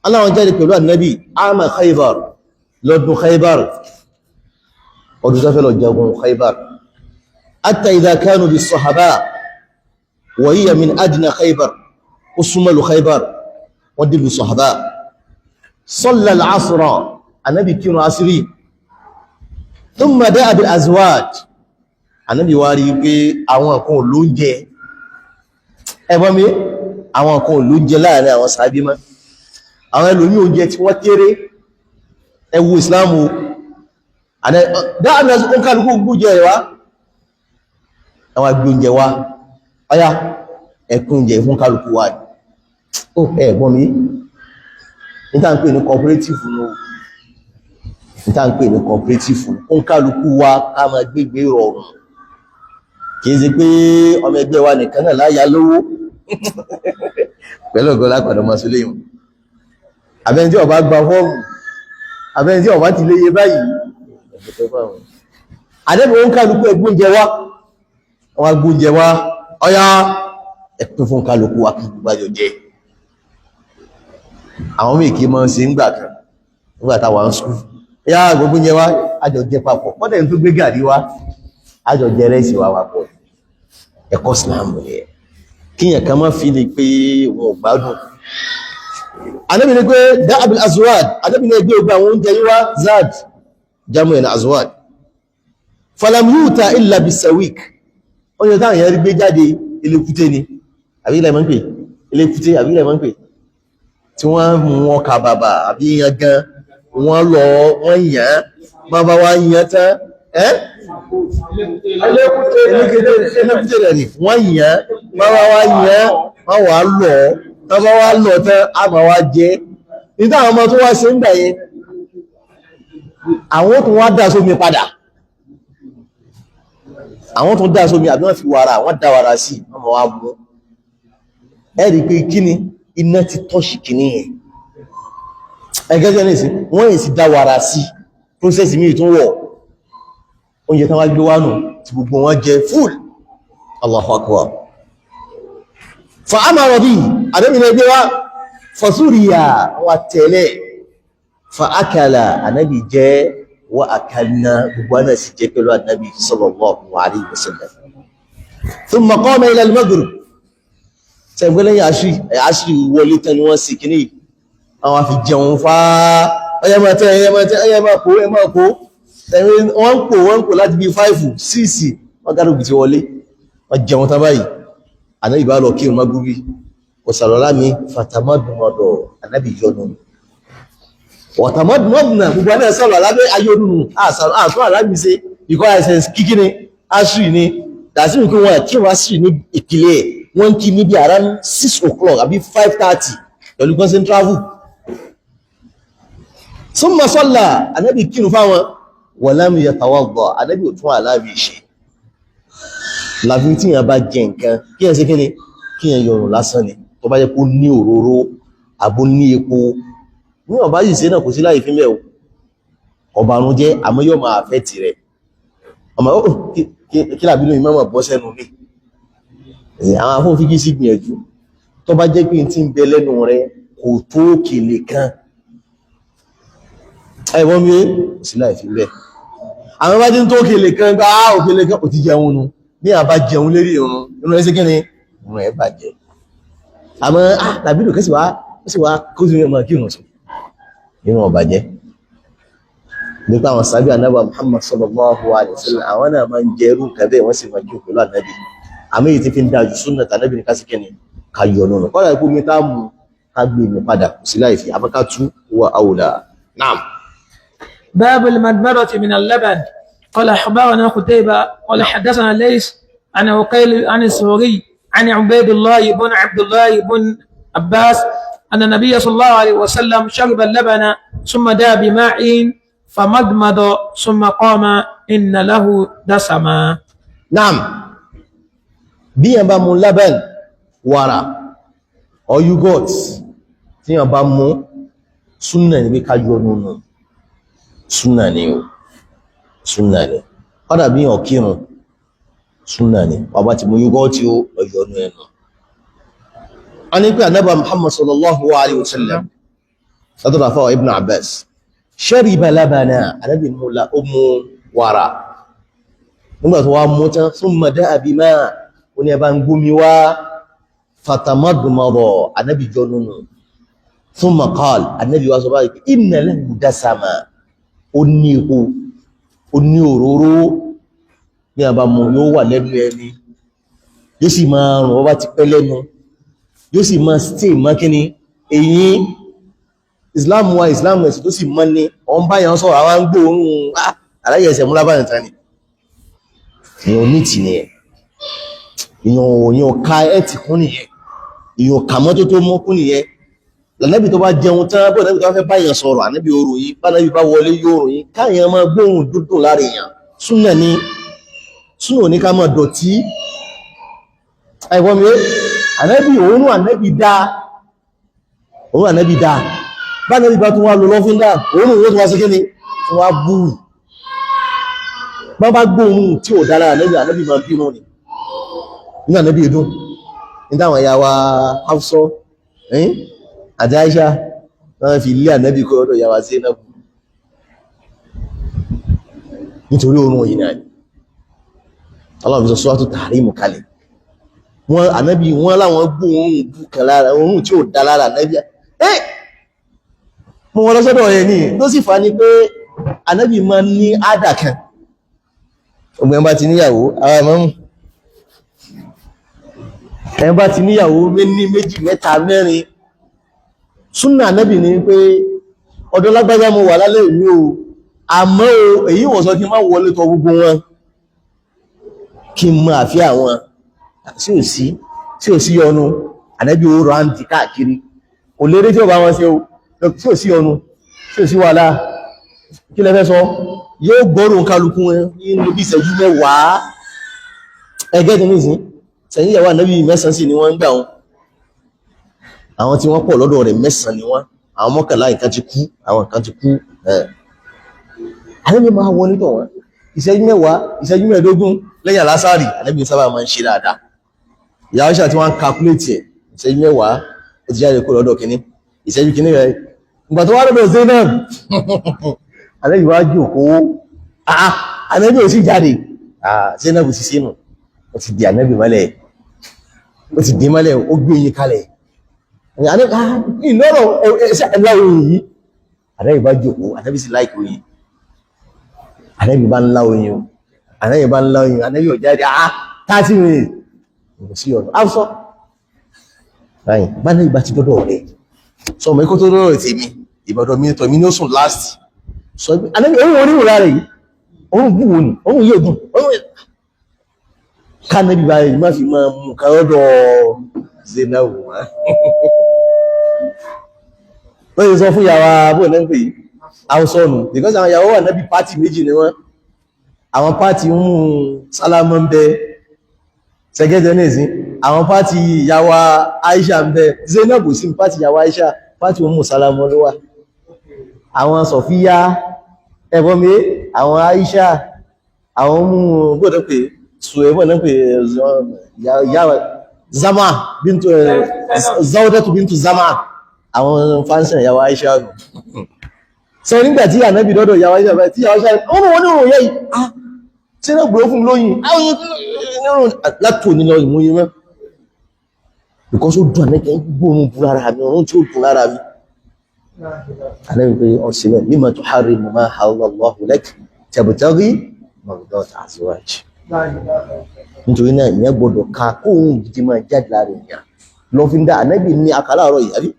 aláwọn jáde pẹ̀lú ànábì ama Khaybar lọ́dún Khaybar ọdún tó fẹ́ lọ jagun Khaybar hatta idha kanu bis-sahaba wa hiya min adna Khaybar ó súnmọ́lù Khaybar wọ́n dìlù sahaba salla al-asra anábi kírun asiri thumma da'a bil-azwaj anábi wá rí pé àwọn kan ló ń jẹ ẹgbọ́n mi àwọn kan ló ń jẹ láàrin àwọn sàábí mọ́ àwọn ẹlòmí oúnjẹ tí wọ́n kéré ẹwù Islamu dáàmì ẹ̀sùn kálukú gbújẹ ẹ̀wá àwọn agbóúnjẹ wá ọya ẹkùnjẹ fún kálukú wá ó ẹ̀gbọ́n mi níta ń pè ní cooperative fún kálukú wá ká ma gbégbé rọrùn kìí ṣe pé ọmọ ẹgbẹ́ wa nìkan náà láyá lówó pẹ̀lú ọgọ́ lápàdé ọmọ sílé yìí abẹ́ni tí ọba gba fọ́ọ̀mù abẹ́ni tí ọba ti léye báyìí àdẹ́bẹ̀ wọn kálukú ẹgbóúnjẹ wá wọn agbóúnjẹ wá ọya ẹ̀pín fún kálukú wá kí gbájọ jẹ àwọn mẹ́kí mọ́ sí ńgbà kan nígbàtà wà ń skú ya gbogbo jẹ wá àjọ jẹ papọ̀ kọ́dẹ̀ tó gbé gàrí wá àjọ jẹrẹ sí wa wapọ̀ ẹ̀kọ́ Islam yẹ kíyàn kan má fi lè pé wọn ò gbádùn Ànábì ní pé dáàbìl azwad Ànábì ní ẹgbẹ́ ogun àwọn oúnjẹ yíwá zad jamu ẹ̀nà azwad falam yuta illa bisawik oúnjẹ táwọn èèyàn rí gbé jáde elékúté ni àbí ilẹ̀ mọ́ ń pè elékúté àbí ilẹ̀ mọ́ ń pè tí wọ́n mú wọn kà bàbà àbí yan gan wọ́n lọ wọ́n yàn bàbá wa yàn tán elékúté rẹ̀ ni wọ́n yàn bàbá wa yàn wọ́n wà lọ bàbá wa lọ tán àmà wa jẹ́ nígbà àwọn ọmọ tó wá ṣe ń gbà yẹn àwọn tó wá dá sómi padà àwọn tó dá sómi àbí wọ́n fi wàrà wọ́n dá wàrà sí ọmọ wa mú ẹ̀rí pé kíni iná ti tọ́ṣì kìíní yẹn ẹgẹ́gẹ́ ní sí wọ́n yìí sì dá wàrà sí prósẹ́sì mí tún wọ̀ oúnjẹ tán wá gbé wánù tí gbogbo wọn jẹ fúl Allahu Akbar fa amara bí àdébìnrin ẹgbẹ́ wá fasúríyà wà tẹ̀lẹ̀ fa akala ànábì jẹ́ wa akalna gbogbo àná sì jẹ́ pẹ̀lú ànábì sallallahu alaihi wasallam thumma qama ila al-maghrib tẹ̀gbẹ́lẹ́yìn àṣírí wọlé tẹ́ni wọ́n sì kìíní àwọn àfi jẹun fá ẹyẹmọ̀tẹ́ ẹyẹmọ̀kó wọ́n ń pò láti bí 5 6 wọ́n gárùgbì ti wọlé wọ́n jẹun tán báyìí Ànábì bá lọ kí ìrùn magúbí ọ̀sàlọ́lá mi fatamadumọ́dọ̀ Ànábì yọnu wọ̀tàmọ́dùmọ́dùnà gbogbo ẹ̀nà sọ́lọ̀ alábẹ́ ayọ́dúnù àtún alábì sí ikọ́ ẹ̀sẹ̀ kíkí ni aṣírí ni dàsíwì kí wọ́n kí wọ́n sí ní ìpìlẹ̀ wọ́n kí ní bí around 6 o'clock àbí 5:30 pẹ̀lú consent travel summa salla Ànábì kírun fáwọn walam yatawadda Ànábì òtún alábì ṣe láàfin tí yàn bá jẹ nǹkan kí yàn sí kí ni kí yàn yọrùn lásán ni tó bá jẹ́ kó ní òróró àbó ní epo ní ọba yìí ṣe náà kò sí láì fi mẹ́ ọ̀bàrún jẹ́ àmọ́ yóò máa fẹ́ ti rẹ̀ ọmọ kí làbínú ìmọ̀ bọ́ sẹ́nu ní àwọn afún fíkí sí gbìyànjú tó bá jẹ́ pé tí ń bẹ lẹ́nu rẹ̀ kò tó òkèlè kan ẹ̀wọ́n mi kò sí láì fi mẹ́ àwọn bá tí ń tó òkèlè kan gbá òkèlè kan kò ti jẹun nu ní àbá jẹun lérí irun rẹ̀ sí kí ni irun ẹ̀ bàjẹ́ àmọ́ làbínú kẹsì wá kó sí ọmọ kírun sùn nínú ọba jẹ́ nípa àwọn sàbí ànábì Muhammad sallallahu alaihi wasallam àwọn náà máa ń jẹ irú kẹbẹ́ wọ́n sì máa jù pẹ̀lú ànábì àmì èyí tí fi ń dájú súnnà tànábì ní kásìkẹ́ ni ká yọ lọ́nà kọ́lá ikú mi tá mú ká gbé mi padà kò sí láìfi àmọ́ká tú wà áwùlà náà. باب المدمرة من اللبن قال أخبرنا قتيبة قال حدثنا ليث عن عقيل عن الزهري عن عبيد الله بن عبد الله بن عباس أن النبي صلى الله عليه وسلم شرب اللبن ثم دعا بماء فمضمض ثم قام إن له دسما. نعم bí yàn bá mu laban wàrà or yogurt tí yàn bá mu súnnà ní bí ká yọ nínú súnnà ní o súnnà ní kọ́dà bí yàn kírun súnnà ní wà bá ti mu yogurt ó ọ̀yọ́ nú ẹnu a ní pé ànábì Muhammad sallallahu alaihi wasallam látọ̀dọ̀ àfáwà Ibn Abbas shariba labana ànábì mú wàrà nígbà tó wá mú tán thumma da'a bima ó ní ẹbá ń gúnmi wá fatamadmada ànábì jọ nínú thumma qala ànábì wá sọ báyìí inna lahu dasama ó ní epo ó ní òróró ní àbá mú yóò wà lẹ́nu ẹni yóò sì máa rùn ọba ti pẹ́ lẹ́nu yóò sì máa stay mọ́ kí ni èyí islam ẹ̀sì tó sì mọ́ ní ọ̀n báyàn sọ̀rọ̀ àwọn gbóòrùn aláyẹ̀ ẹsẹ̀ múlá báyàn tán ni èyàn ní tì ní ẹ̀ èyàn ká ẹ̀tì kún nìyẹn èyàn kà mọ́ tó mọ́ kún nìyẹn lànàbì tó bá jẹun tán bọ́ nàbì tó bá fẹ́ báyàn sọ̀rọ̀ ànàbì orò yìí bánàbì bá wọlé yóò rò yìí káyàn máa gbóhùn dúdùn lára èèyàn súnà ní ká máa dọ̀tí ẹ̀wọ́n mi ànábì òun ànábì dáa bá nábì bá tún wá lọ lọ́fíndà òun òun tó wá sí kíni tún wá búrù bá bá gbóhùn tí ò dára ànábì máa bínú ni ní ànábì ìdún ní táwọn ẹ̀yà wa Hafsa àti Aisha wọ́n fi ilé ànábì kọ́ ọ̀dọ̀ ìyá wa Zainab nítorí oorun yìí náà Ọlọ́run fi sọ suratu tahrim kalẹ̀ wọn ànábì wọn láwọn gbóhùn bùkàn lára ohun tí ó dá lára ànábì mo wọ́n lọ́sọ́dọ̀ rẹ̀ ní tó sì fà ní pé ànábì máa ní àdà kan ọgbẹ̀ bá ti níyàwó ara mọ́mù ẹ̀ bá ti níyàwó ní méjì mẹ́ta mẹ́rin súnnà ànábì ní pé ọ̀dọ̀ lágbájá mo wà lálẹ́ ìlú o àmọ́ èyí wọ́n sọ kí n má wọlé tọ̀ gbogbo wọn kí n máa fi àwọn tí ò sí ọnu ànábì ó rọ̀ àǹtí káàkiri kò lérè tí ó bá wọn ṣe o tí ò sí ọnu tí ò sí wàhálà kí lẹ fẹ́ sọ yóò gbọ́rùn kálukú nínú bí ìṣẹ́jú mẹ́wàá ẹgẹ́ tó nìsín sẹ́yìn ìyàwó ànábì mẹ́sàn sí ni wọ́n ń gbà wọn àwọn tí wọ́n pọ̀ lọ́dọ̀ rẹ̀ mẹ́sàn ni wọ́n àwọn mọ́kànlá nǹkan ti kú àwọn nǹkan ti kú ànábì máa wọlé tọ̀ wọ́n ìṣẹ́jú mẹ́wàá ìṣẹ́jú mẹ́ẹ̀ẹ́dógún lẹ́yìn alásàrì ànábì sábà máa ń ṣe dáadáa ìyàwó ṣáà tí wọ́n ń calculate ẹ̀ ìṣẹ́jú mẹ́wàá ó ti jáde kó lọ́dọ̀ kìíní ìṣẹ́jú kìíní rẹ̀ ìgbà tó wá lọ́dọ̀ Zainab ànábì wá jókòó ànábì ò sì jáde Zainab ti sínú ó ti di ànábì mọ́lẹ̀ ó ti dé mọ́lẹ̀ ó gbé yín kalẹ̀ ìlọ́rọ̀ ẹ̀láwọ̀ yìí ànábì bá jókòó ànábì sì láìkò yìí ànábì bá ń láwọ̀ yìí ànábì bá ń láwọ̀ yìí ànábì ò jáde 30 minutes kò sí ọ̀nà áwùsọ́ báyìí bá náà ìbá ti dọ́dọ̀ rẹ̀ sọ ọmọ ikú tó dọ́dọ̀ tèmi ìbọ̀dọ̀ mi tọ̀ mi ní ó sùn last sọ ànábì ohun oníwòrán rẹ̀ yìí ohun bú wo ni ohun yóò dùn ohun kánẹ́bí báyìí má fi máa mú kárọ́dọ̀ Zainab wọ́n yìí sọ fún yàwó abúrò náà pé àwọsọ́nù because àwọn yàwó wà náà bí pátì méjì ni wọ́n àwọn pátì ń mú sálámọ́ ń bẹ sẹ́gẹ́jẹ́ ní ìsìn àwọn pátì yàwó Aisha ń bẹ Zainab sí pátì yàwó Aisha pátì ń mú sálámọ́ ló wà àwọn Sọfíyá ẹ̀bọ́n mi àwọn Aisha àwọn mú gbọ́dọ̀ pé suwẹ́bọ̀ náà pé yàwó Zama bintu Zawdatu bintu Zama àwọn fánsẹ̀ yàwó Aisha nù sọ nígbà tí ànábì dọ́dọ̀ yàwó Aisha báyìí tí yàwó Aisha ọmọ wọn ní òun yẹ́ yìí tí náà gbọ́ fún lóyìn látò nílọ ìmúyí mẹ́ because ó dùn àmẹ́kẹ́ gbóòrùn bú lára mi ọ̀run tí ó dùn lára mi ànábì pé ọ̀sẹ̀ mẹ́ lima tuharrimu ma halallahu lak tabtaghi mardata azwaj nítorí náà ìyẹn gbọdọ̀ ká kóhun gidi máa jáde lára èèyàn lọ́fíndà ànábì ní àkàlàrọ̀ ìyàrí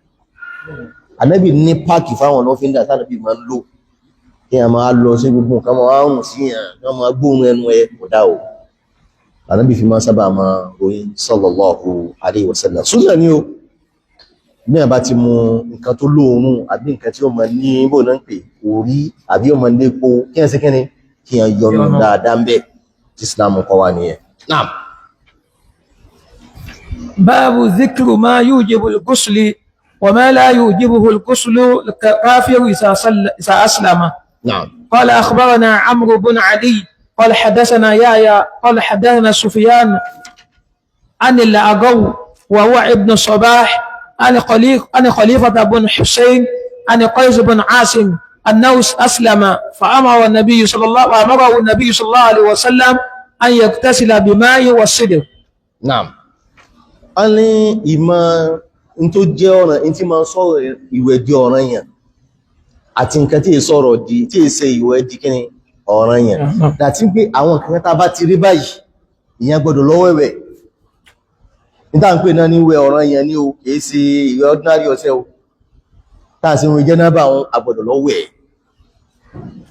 ànábì ní páàkì fáwọn lọ́fíndà tánàbì máa ń lò kí a máa lọ sí gbogbo nǹkan máa rùn sí yàn kí wọ́n máa gbóhùn ẹnu ẹ kódà o ànábì fi máa sábà máa ròyìn sallallahu alaihi wasallam súnà ní o bí a bá ti mu nǹkan tó lóòórùn àbí nǹkan tí ó máa ní bò náà ń pè orí àbí ó máa lépo kí ẹ sí kẹ́ni kí ẹ yọnu dáadáa ń bẹ̀ tí Islam kọ́ wa nìyẹn. Naam. باب ذكر ما يوجب الغسل وما لا يوجبه الغسل الكافر إذا أسلم. نعم. قال أخبرنا عمرو بن علي قال حدثنا يحيى قال حدثنا سفيان عن الأغو وهو ابن الصباح عن خليفة بن حسين عن قيس بن عاصم أنه أسلم فأمره النبي صلى الله عليه وسلم أن يغتسل بماء والسدر. Naam. A ní ìmọ̀ in tó jẹ́ ọ̀ràn in tí ma sọ̀rọ̀ ìwẹ̀ di ọ̀ranyàn àti nǹkan tí è sọ̀rọ̀ di tí è ṣe ìwẹ̀ di kíni ọ̀ranyàn dàtí pé àwọn nǹkan tá bá ti rí báyìí ìyẹn gbọdọ̀ lọ́wẹ̀wẹ̀ níta ń pè náà ní ìwẹ̀ ọ̀ranyàn ní o kìí ṣe ìwẹ̀ ordinary ọ̀sẹ̀ o táà sí ìwẹ̀ jẹ́nàbà àwọn agbọdọ̀ lọ́wẹ̀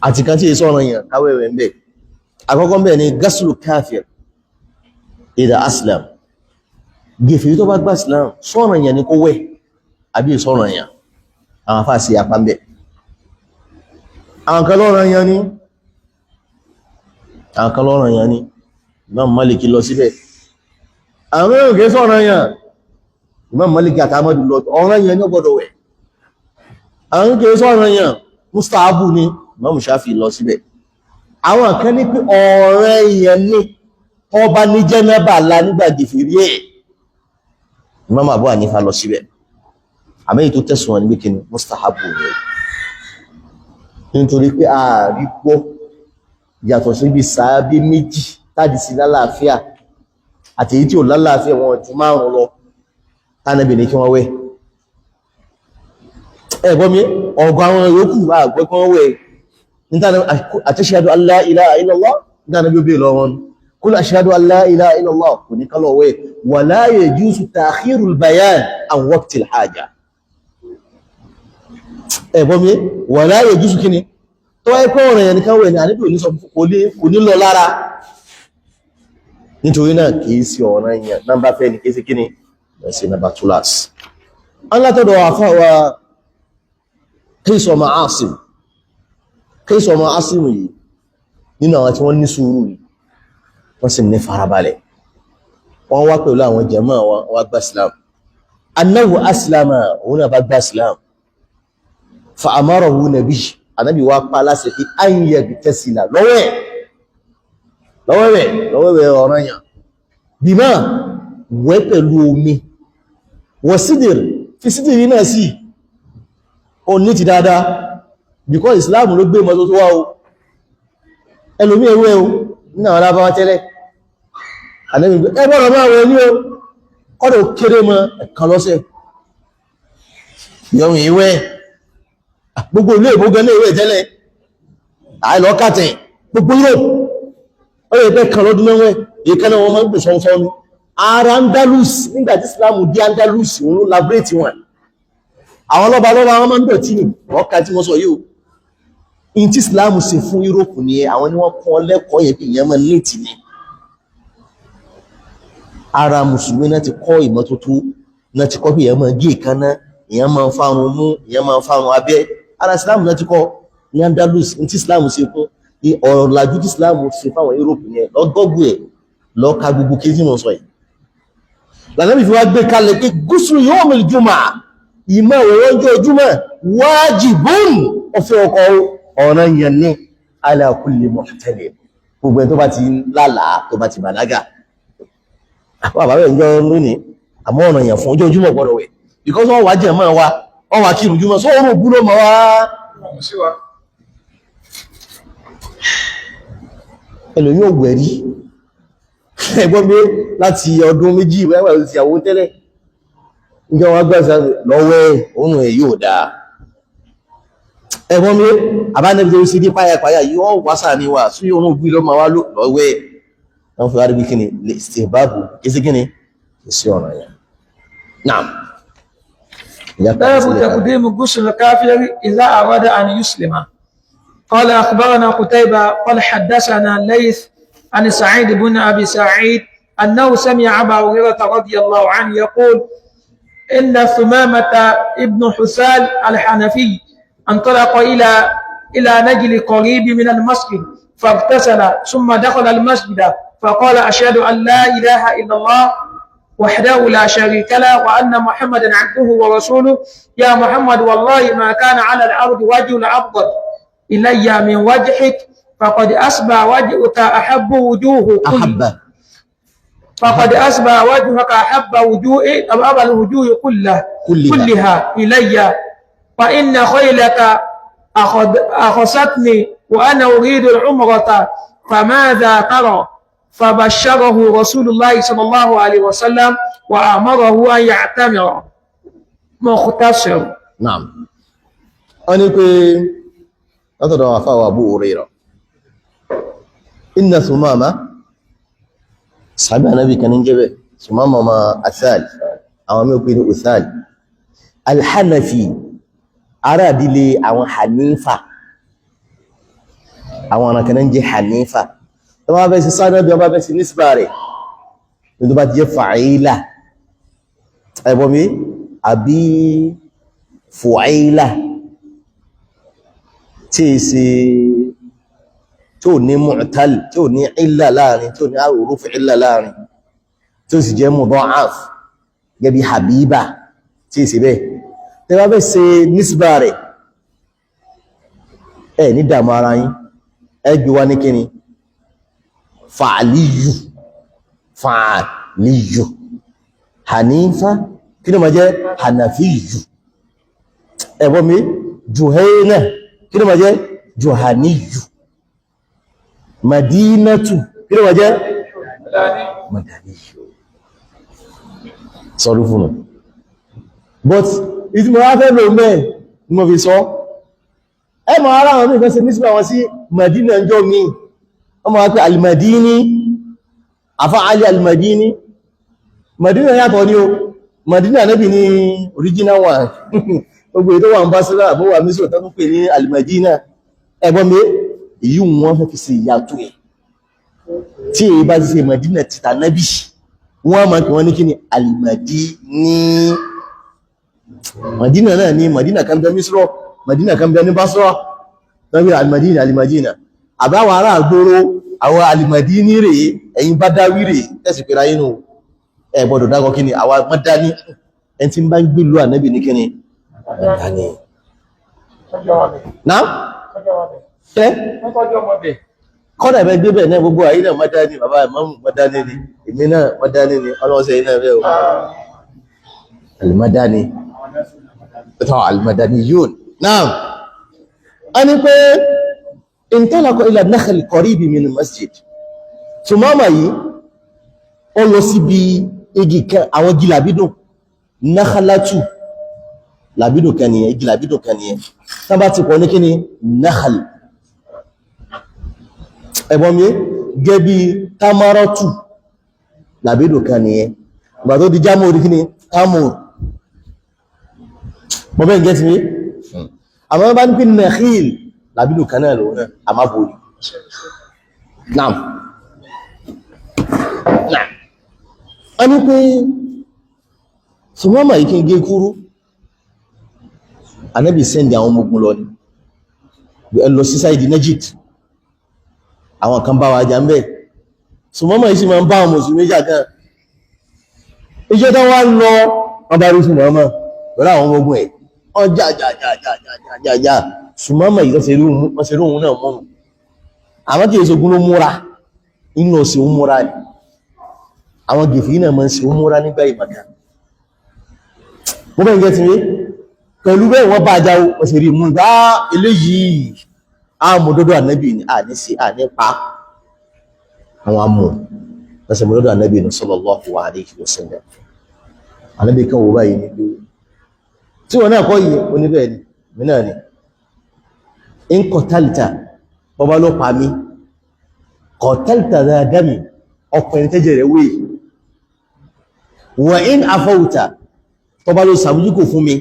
àti kan tí è sọ̀ranyàn káwẹ̀wẹ̀ ń bẹ̀ àkọ́kọ́ ń bẹ̀ ni ghuslu kafir ìdá aslam gẹ̀fẹ̀ tó bá gbá islam sọ́rọ̀ yẹn ni kó wẹ̀ àbí ìsọ́rọ̀ yẹn àwọn afá sí apá mẹ́ àwọn kan lọ́rọ̀ yẹn ni Imam Maliki lọ síbẹ̀ àwọn mẹ́rin kìí sọ́rọ̀ yẹn Imam Maliki àtàmọ́dù lọ ọ̀rọ̀ yẹn ní gbọ́dọ̀ wẹ̀ àwọn kìí sọ́rọ̀ yẹn mustahabu ni Imam Shafi lọ síbẹ̀ àwọn kan ní pé ọ̀rọ̀ yẹn ní ọba ní jẹ́nàbà lá nígbà gẹ̀fẹ̀rí ẹ̀ Imam Abu Hanifa lọ síbẹ̀ àmẹ́yìn tó tẹ̀sùn wọn ní wíkẹ́ ni mustahabu rẹ̀ nítorí pé ààrí pọ́ yàtọ̀ sí ibi sàábí méjì tàbí sí lálàáfíà àti èyí tí ò lálàáfíà wọn ju 5 lọ tánàbì ní kí wọ́n wẹ̀ ẹ̀gbọ́n mi ọ̀gọ̀ àwọn yòókù àgbẹ́ kí wọ́n wẹ̀ ashhadu an la ilaha illallah tánàbì ó bèèrè lọ wọn qul ashhadu an la ilaha illallah kò ní kálọ̀ wẹ̀ wala yajuzu ta'khirul bayan an waqtil haja ẹ̀gbọ́n mi wala yajuzu kíni tó wáyé pé ọ̀rọ̀ yẹn nìkan wẹ̀ ní àníbì òní sọ kò ní lọ lára nítorí náà kìí sí ọ̀rọ̀ yẹn nọ́mbà fẹ́ ní kéèsì kíni lẹ́sí nọ́mbà túlás alátọ́dọ̀ àfáwà kéèsọ̀ Asim yìí nínú àwọn tí wọ́n ní sùúrù yìí wọ́n sì ní farabalẹ̀ wọ́n wá pẹ̀lú àwọn jàmáà wọ́n gba Islam annahu aslama òun náà bá gba Islam fa amarahu nabi anábì wá pa láṣẹ pé an yaghtasila lọ́wẹ́wẹ́ ọ̀ranyàn bímá wẹ́ pẹ̀lú omi wọ sídìr fi sídìr náà sí o ní ti dáadáa because Islam ló gbé mọ́tò tó wá o ẹlòmí ewé o ní àwọn alábáwá tẹ́lẹ̀ ẹgbọ́rọ̀ máa wọ ní o kọ́dọ̀ kéré mọ́ ẹ̀kan lọ́sẹ̀ yọ̀wìn ìwẹ́ gbogbo ilé ìbógan ní ìwé tẹ́lẹ̀ àìlọ́kàtẹ̀ gbogbo Europe ó yẹ pé kan lọ́dún mẹ́wẹ́ ìkẹ́nà wọn máa ń gbò sọ́nsọ́ ní ara Andalus nígbàtí Islam dé Andalus òun ló labrate wọn àwọn lọ́ba wọn máa ń dọ̀tí ní ọkà tí wọ́n sọ yìí in tí Islam ṣe fún Europe ní àwọn ni wọ́n kọ́ lẹ́kọ̀ọ́ yẹn pé ìyẹn máa létí ní ara mùsùlùmí náà ti kọ́ ìmọ́tótó náà ti kọ́ pé ìyẹn máa gé ìkaná ìyẹn máa fárun mú ìyẹn máa fárun abẹ́ ara Islam náà ti kọ́ ní Andalus in tí Islam ṣe fún ọ̀rọ̀ làjú tí Islam ṣe fáwọn Europe yẹn lọ́gọ́gbù ẹ̀ lọ́ka gbogbo kí mọ̀ sọ yìí lànàbí fi wá gbé kalẹ̀ pé gúúsù yawmil jumu'ah ìmọ̀ òwòránjọ́ ojúmọ̀ wajibun ọ̀fẹ́ ọkọ̀ ọ̀ràn yẹn ní ala kulli muhtalim gbogbo ẹ̀ tó bá ti lálàá tó bá ti bàlágà àbábẹ̀ ìjọ lónìí àmọ́ ọ̀ràn yẹn fún ọjọ́ ojúmọ̀ gbọ́dọ̀ wẹ̀ because wọ́n wá jẹ́ mọ́ wa wọ́n wá kírun jùmọ̀ sọ orun ògbúrò mọ́ wá ẹlòmí ò gbẹ̀rí ẹgbọ́n bí láti ọdún méjì wẹ́wẹ́ ti àwọn tẹ́lẹ̀ ìjọ wọn gbẹ́sẹ̀ lọ́wẹ́ òun ẹ̀ yóò dáa ẹgbọ́n bí àbánẹ́bí sí ní páyàpáyà yóò wásà ní wà sí òun ògbí lọ́mọ wá lọ́wẹ́ wọ́n fi wá rí bí kíni lè ṣe báàbù kìí kíni kìí sí ọ̀nà yẹn náà باب تقديم غسل الكافر إذا أراد أن يسلم قال أخبرنا قتيبة قال حدثنا ليث عن سعيد بن أبي سعيد أنه سمع أبا هريرة رضي الله عنه يقول إن ثمامة ابن حسال الحنفي انطلق إلى نجل قريب من المسجد فاغتسل ثم دخل المسجد فقال أشهد أن لا إله إلا الله وحده لا شريك له وأن محمدا عبده ورسوله يا محمد والله ما كان على الأرض وجه أفضل إلي من وجهك فقد أصبح وجهك أحب وجوه فقد أصبح وجهك أحب وجوه أبى الوجوه كلها إلي فإن خيلك أخذتني وأنا أريد العمرة فماذا ترى فبشره رسول الله صلى الله عليه وسلم وأمره أن يعتمر مختصر نعم أنا أتدعى وفاة أبو هريرة إن ثمامة صحابة النبي كان ينجبه ثمامة ما أثال أو ما يقول أثال الحنفي أراد لي أو حنيفة أو أنا كان ينجي حنيفة طبعا بس صار نبي أبا بس نسبة ري من بعد يفعيلة أبومي أبي فعيلة تيسي توني معتل توني إلا لاني توني أعرف إلا لاني تيسي جاء مضاعف جابي حبيبة تيسي به طبعا بس نسبة ري ندا ماراي أجواني كني فعلي حنيفة كده ما جاء حنفي أبومي جهينة كده ما جاء جهني مدينة kí ló wọ́n jẹ́ Madani sọ́rọ̀ fún un but ìtí mo wá fẹ́ lò mẹ́ ni mo fi sọ ẹ mọ̀ ara wọn ní ìfẹ́ sí nísìlẹ̀ wọn sí Madina jọ mi ọmọ wá pé al-Madini afá alì al-Madini Madina yàtọ̀ ní o Madina nẹ́bì ní original one gbogbo ètò wà ń bá sílá àbúwà mísọ̀ tó ń pè ní al-Madina ẹgbọ́n mi èyí wọ́n fẹ́ fi sí ìyàtọ̀ ẹ̀ tí èyí bá ti ṣe Madina títà nẹ́bì wọ́n máa kí wọ́n ní kí ni al-Madini Madina náà ni Madina kan bẹ Misro Madina kan bẹ ní Basra tọ́bí al-Madina al-Madina àbáwọ̀ ará àgbóró àwọn al-Madini rẹ̀ ẹ̀yin bá dáwí rẹ̀ tẹ́sì pẹ̀lá inú ẹ gbọ́dọ̀ dákọ̀ kí ni àwọn Madani ẹn tí ń bá ń gbé lú ànábì ní kí ni Madani náà ẹ́ kọ́dà ẹ̀bẹ̀ gbé bẹ̀ náà gbogbo àyí náà Madani bàbá Imam Madani ni èmi náà Madani ni ọlọ́sẹ̀ iná rẹ̀ al-Madani al-Madaniyun náà a ní pé intalaqa ila nakhl qarib min masjid Sumama yìí ó lọ síbi igi kan àwọn igi làbídùn nakhlatu làbídùn kan nìyẹn igi làbídùn kan nìyẹn tán bá ti pọ̀ ní kí ni nakhl ẹ̀bọ́n mi gẹ́ bí tamaratu làbídùn kan nìyẹn ìgbà tó di jámọ́ orí kí ni tamur mọ́ bẹ́ẹ̀ gẹ́ sí mi àmọ́ bá ní pín nakhil làbídùn kan náà lòun náà àmábòrí náà a ní pé Sumama yìí kí n gé kúrú Ànábì sẹ́ndì àwọn ọmọ ogun lọ ní ẹ lọ sí sáìdì Egypt àwọn kan bá wa jà ń bẹ̀ Sumama yìí sì máa ń bá àwọn mùsùlùmí jà kan iṣẹ́ tó wá lọ wọ́n bá rí Sumama pẹ̀lú àwọn ọmọ ogun ẹ̀ wọ́n jà Sumama yìí wọ́n ṣe rí òun náà mọ́nu àwọn kìí ṣogun ló múra inú ọ̀sẹ̀ ó múra ni àwọn gẹ̀fì náà mọ́ sí ó múra nígbà ìmọ̀ká mọ́ bẹ́ẹ̀ gẹ́ ti rí pẹ̀lú bẹ́ẹ̀ wọ́n bá jáwó wọ́n sì rí mú bá eléyìí àmúdọ́dọ̀ ànábì ní àníṣe ànípa àwọn amú lọ́sẹ̀ mọ́dọ́dọ̀ ànábì ní sallallahu alaihi wasallam ànábì kan wò báyìí ní pé tí wọ́n náà kọ́ yìí oníbẹ̀ ni mí náà ni in qatalta bọ́bá ló pa mí qatalta dha dami ọkùnrin tẹ́jẹ̀ rẹ̀ wé wa in afawta tó bá ló sàbújúkò fún mi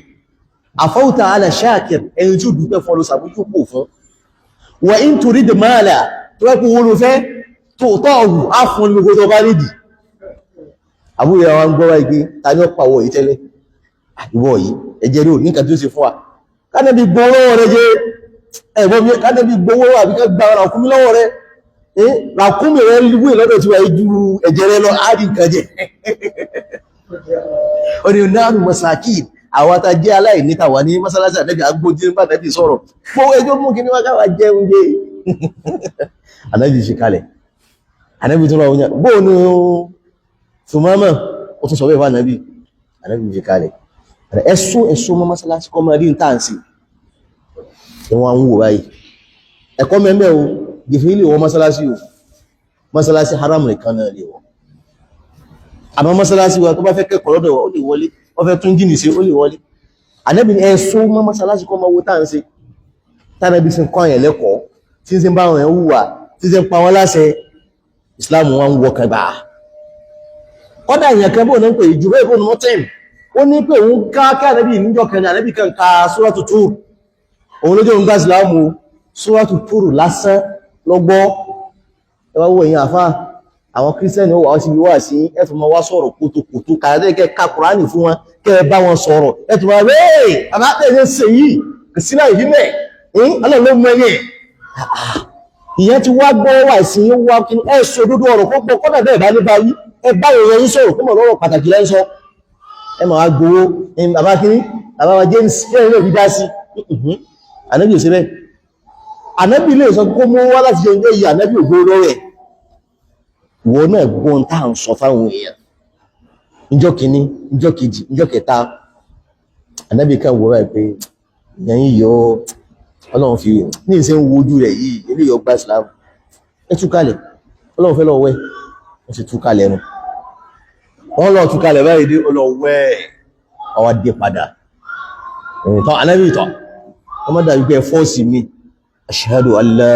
afawta ala shakir ẹni tí ó dúpẹ́ fún ló sàbújúkò fún wa in turid mala tó wẹ́kù wọ́n ló fẹ́ tó tọ́ọ̀hù á fún ní gbogbo tó bá rídì àbúrẹ̀ àwọn gbọ́wà igi ta ní ọ̀pá wọ̀ yìí tẹ́lẹ̀ ìwọ̀ yìí ẹjẹ́ rí ò ní kàtí ó sì fún wa kánẹ́bí gbowó rẹ̀ jẹ́ ẹ̀bọ́n mi kánẹ́bí gbowó àbíkẹ́ gba ọ̀rọ̀ ọkùnrin lọ́wọ́ rẹ̀ ràkúnmí rẹ̀ wé lọ́dọ̀ tí wà ju ẹ̀jẹ̀ rẹ̀ lọ àárín kan jẹ́ orí náàrù masaki àwọn ta jẹ́ aláìní tàwà ní mọ́sálásí ànẹ́bì agbójí nípa ànẹ́bì sọ̀rọ̀ fún ẹjọ́ mú kí ní wákà wà jẹ́ oúnjẹ ànẹ́bì ṣe kalẹ̀ ànẹ́bì tó rọrùn bóò ní Sumama ó tún sọ bẹ́ẹ̀ fún ànẹ́bì ṣe kalẹ̀ ẹ̀sùn mọ́ mọ́sálásí kọ́ mọ́ rí ń tàǹsì ìwọ̀n ń wò báyìí ẹ̀kọ́ mẹ́mẹ́ o gẹ̀fẹ́ ilé wọ mọ́sálásí o mọ́sálásí haram nìkan náà lè wọ àmọ́ mọ́sálásí wa tó bá fẹ́ kẹ́kọ̀ọ́ lọ́dọ̀ ó lè wọlé ó fẹ́ tún jìnì sí ó lè wọlé Ànábì ní ẹ̀sùn mọ́ mọ́sálásí kọ́ mọ́ owó tá ń ṣe tánàbí sí kọ́ àyẹ̀ lẹ́kọ̀ọ́ tí ń ṣe bá wọn hùwà tí ń ṣe pa wọn láṣẹ Islam wọn ń wọkàn gbà kọ́dà ìyàn kan bó ní pé ìjùbẹ́ ìbò ní mọ́tẹ́m ó ní pé òun ká kí Ànábì níjọ kan ní Ànábì kan ka Suratu Tur òun lójú òun gbá Ìsìlámù Suratu Tur lásán lọ́gbọ́ ẹwà wo èyàn àfá àwọn kírísítẹ́nì ó wà sí wíwá sí ẹ̀tùn ma wá sọ̀rọ̀ kòtòkòtò kàrẹ́dẹ́ ká Kùránì fún wọn kẹ́ bá wọn sọ̀rọ̀ ẹ̀tùn ma rẹ̀ àbátẹ́ẹ̀ẹ́ ṣe yìí kìsílá ìdílẹ̀ ọlọ́lọ́mọ ẹ̀yẹ ìyẹn ti wá gbọ́ wà sí wá kí ẹ sọ dúdú ọ̀rọ̀ kó gbọ́ kọ́nà bẹ́ẹ̀ bá ní bá yí ẹ bá ìrọ̀ yín sọ̀rọ̀ kó mọ̀ lọ́rọ̀ pàtàkì lẹ́ sọ ẹ ma wá gbowó bàbá kiri bàbá wa James kẹ́rin lè fi dá sí Ànábì ò sí bẹ́ẹ̀ Ànábì lè sọ kó mú wá láti jẹ́ ìyá Ànábì ògbó lọ́rẹ̀ wọ́n náà gbọ́n tá à ń sọ fáwọn èèyàn ìjọ́ kìíní ìjọ́ kejì ìjọ́ kẹta Ànábì kan wọ́n rẹ̀ pé ìyẹn yíyọ Ọlọ́run fi ní ìṣẹ́ ń wojú rẹ̀ yìí ilé yọ gbá Islam ẹ tú kalẹ̀ Ọlọ́run fẹ́ lọ wẹ̀ wọ́n sì túkalẹ̀ nù wọ́n lọ túkalẹ̀ báyìí dé ọlọ́wẹ́ ọwá dé padà ìtàn Ànábì ìtàn wọ́n mọ́ dàbí pé fọ́ọ̀sì mi ashhadu an la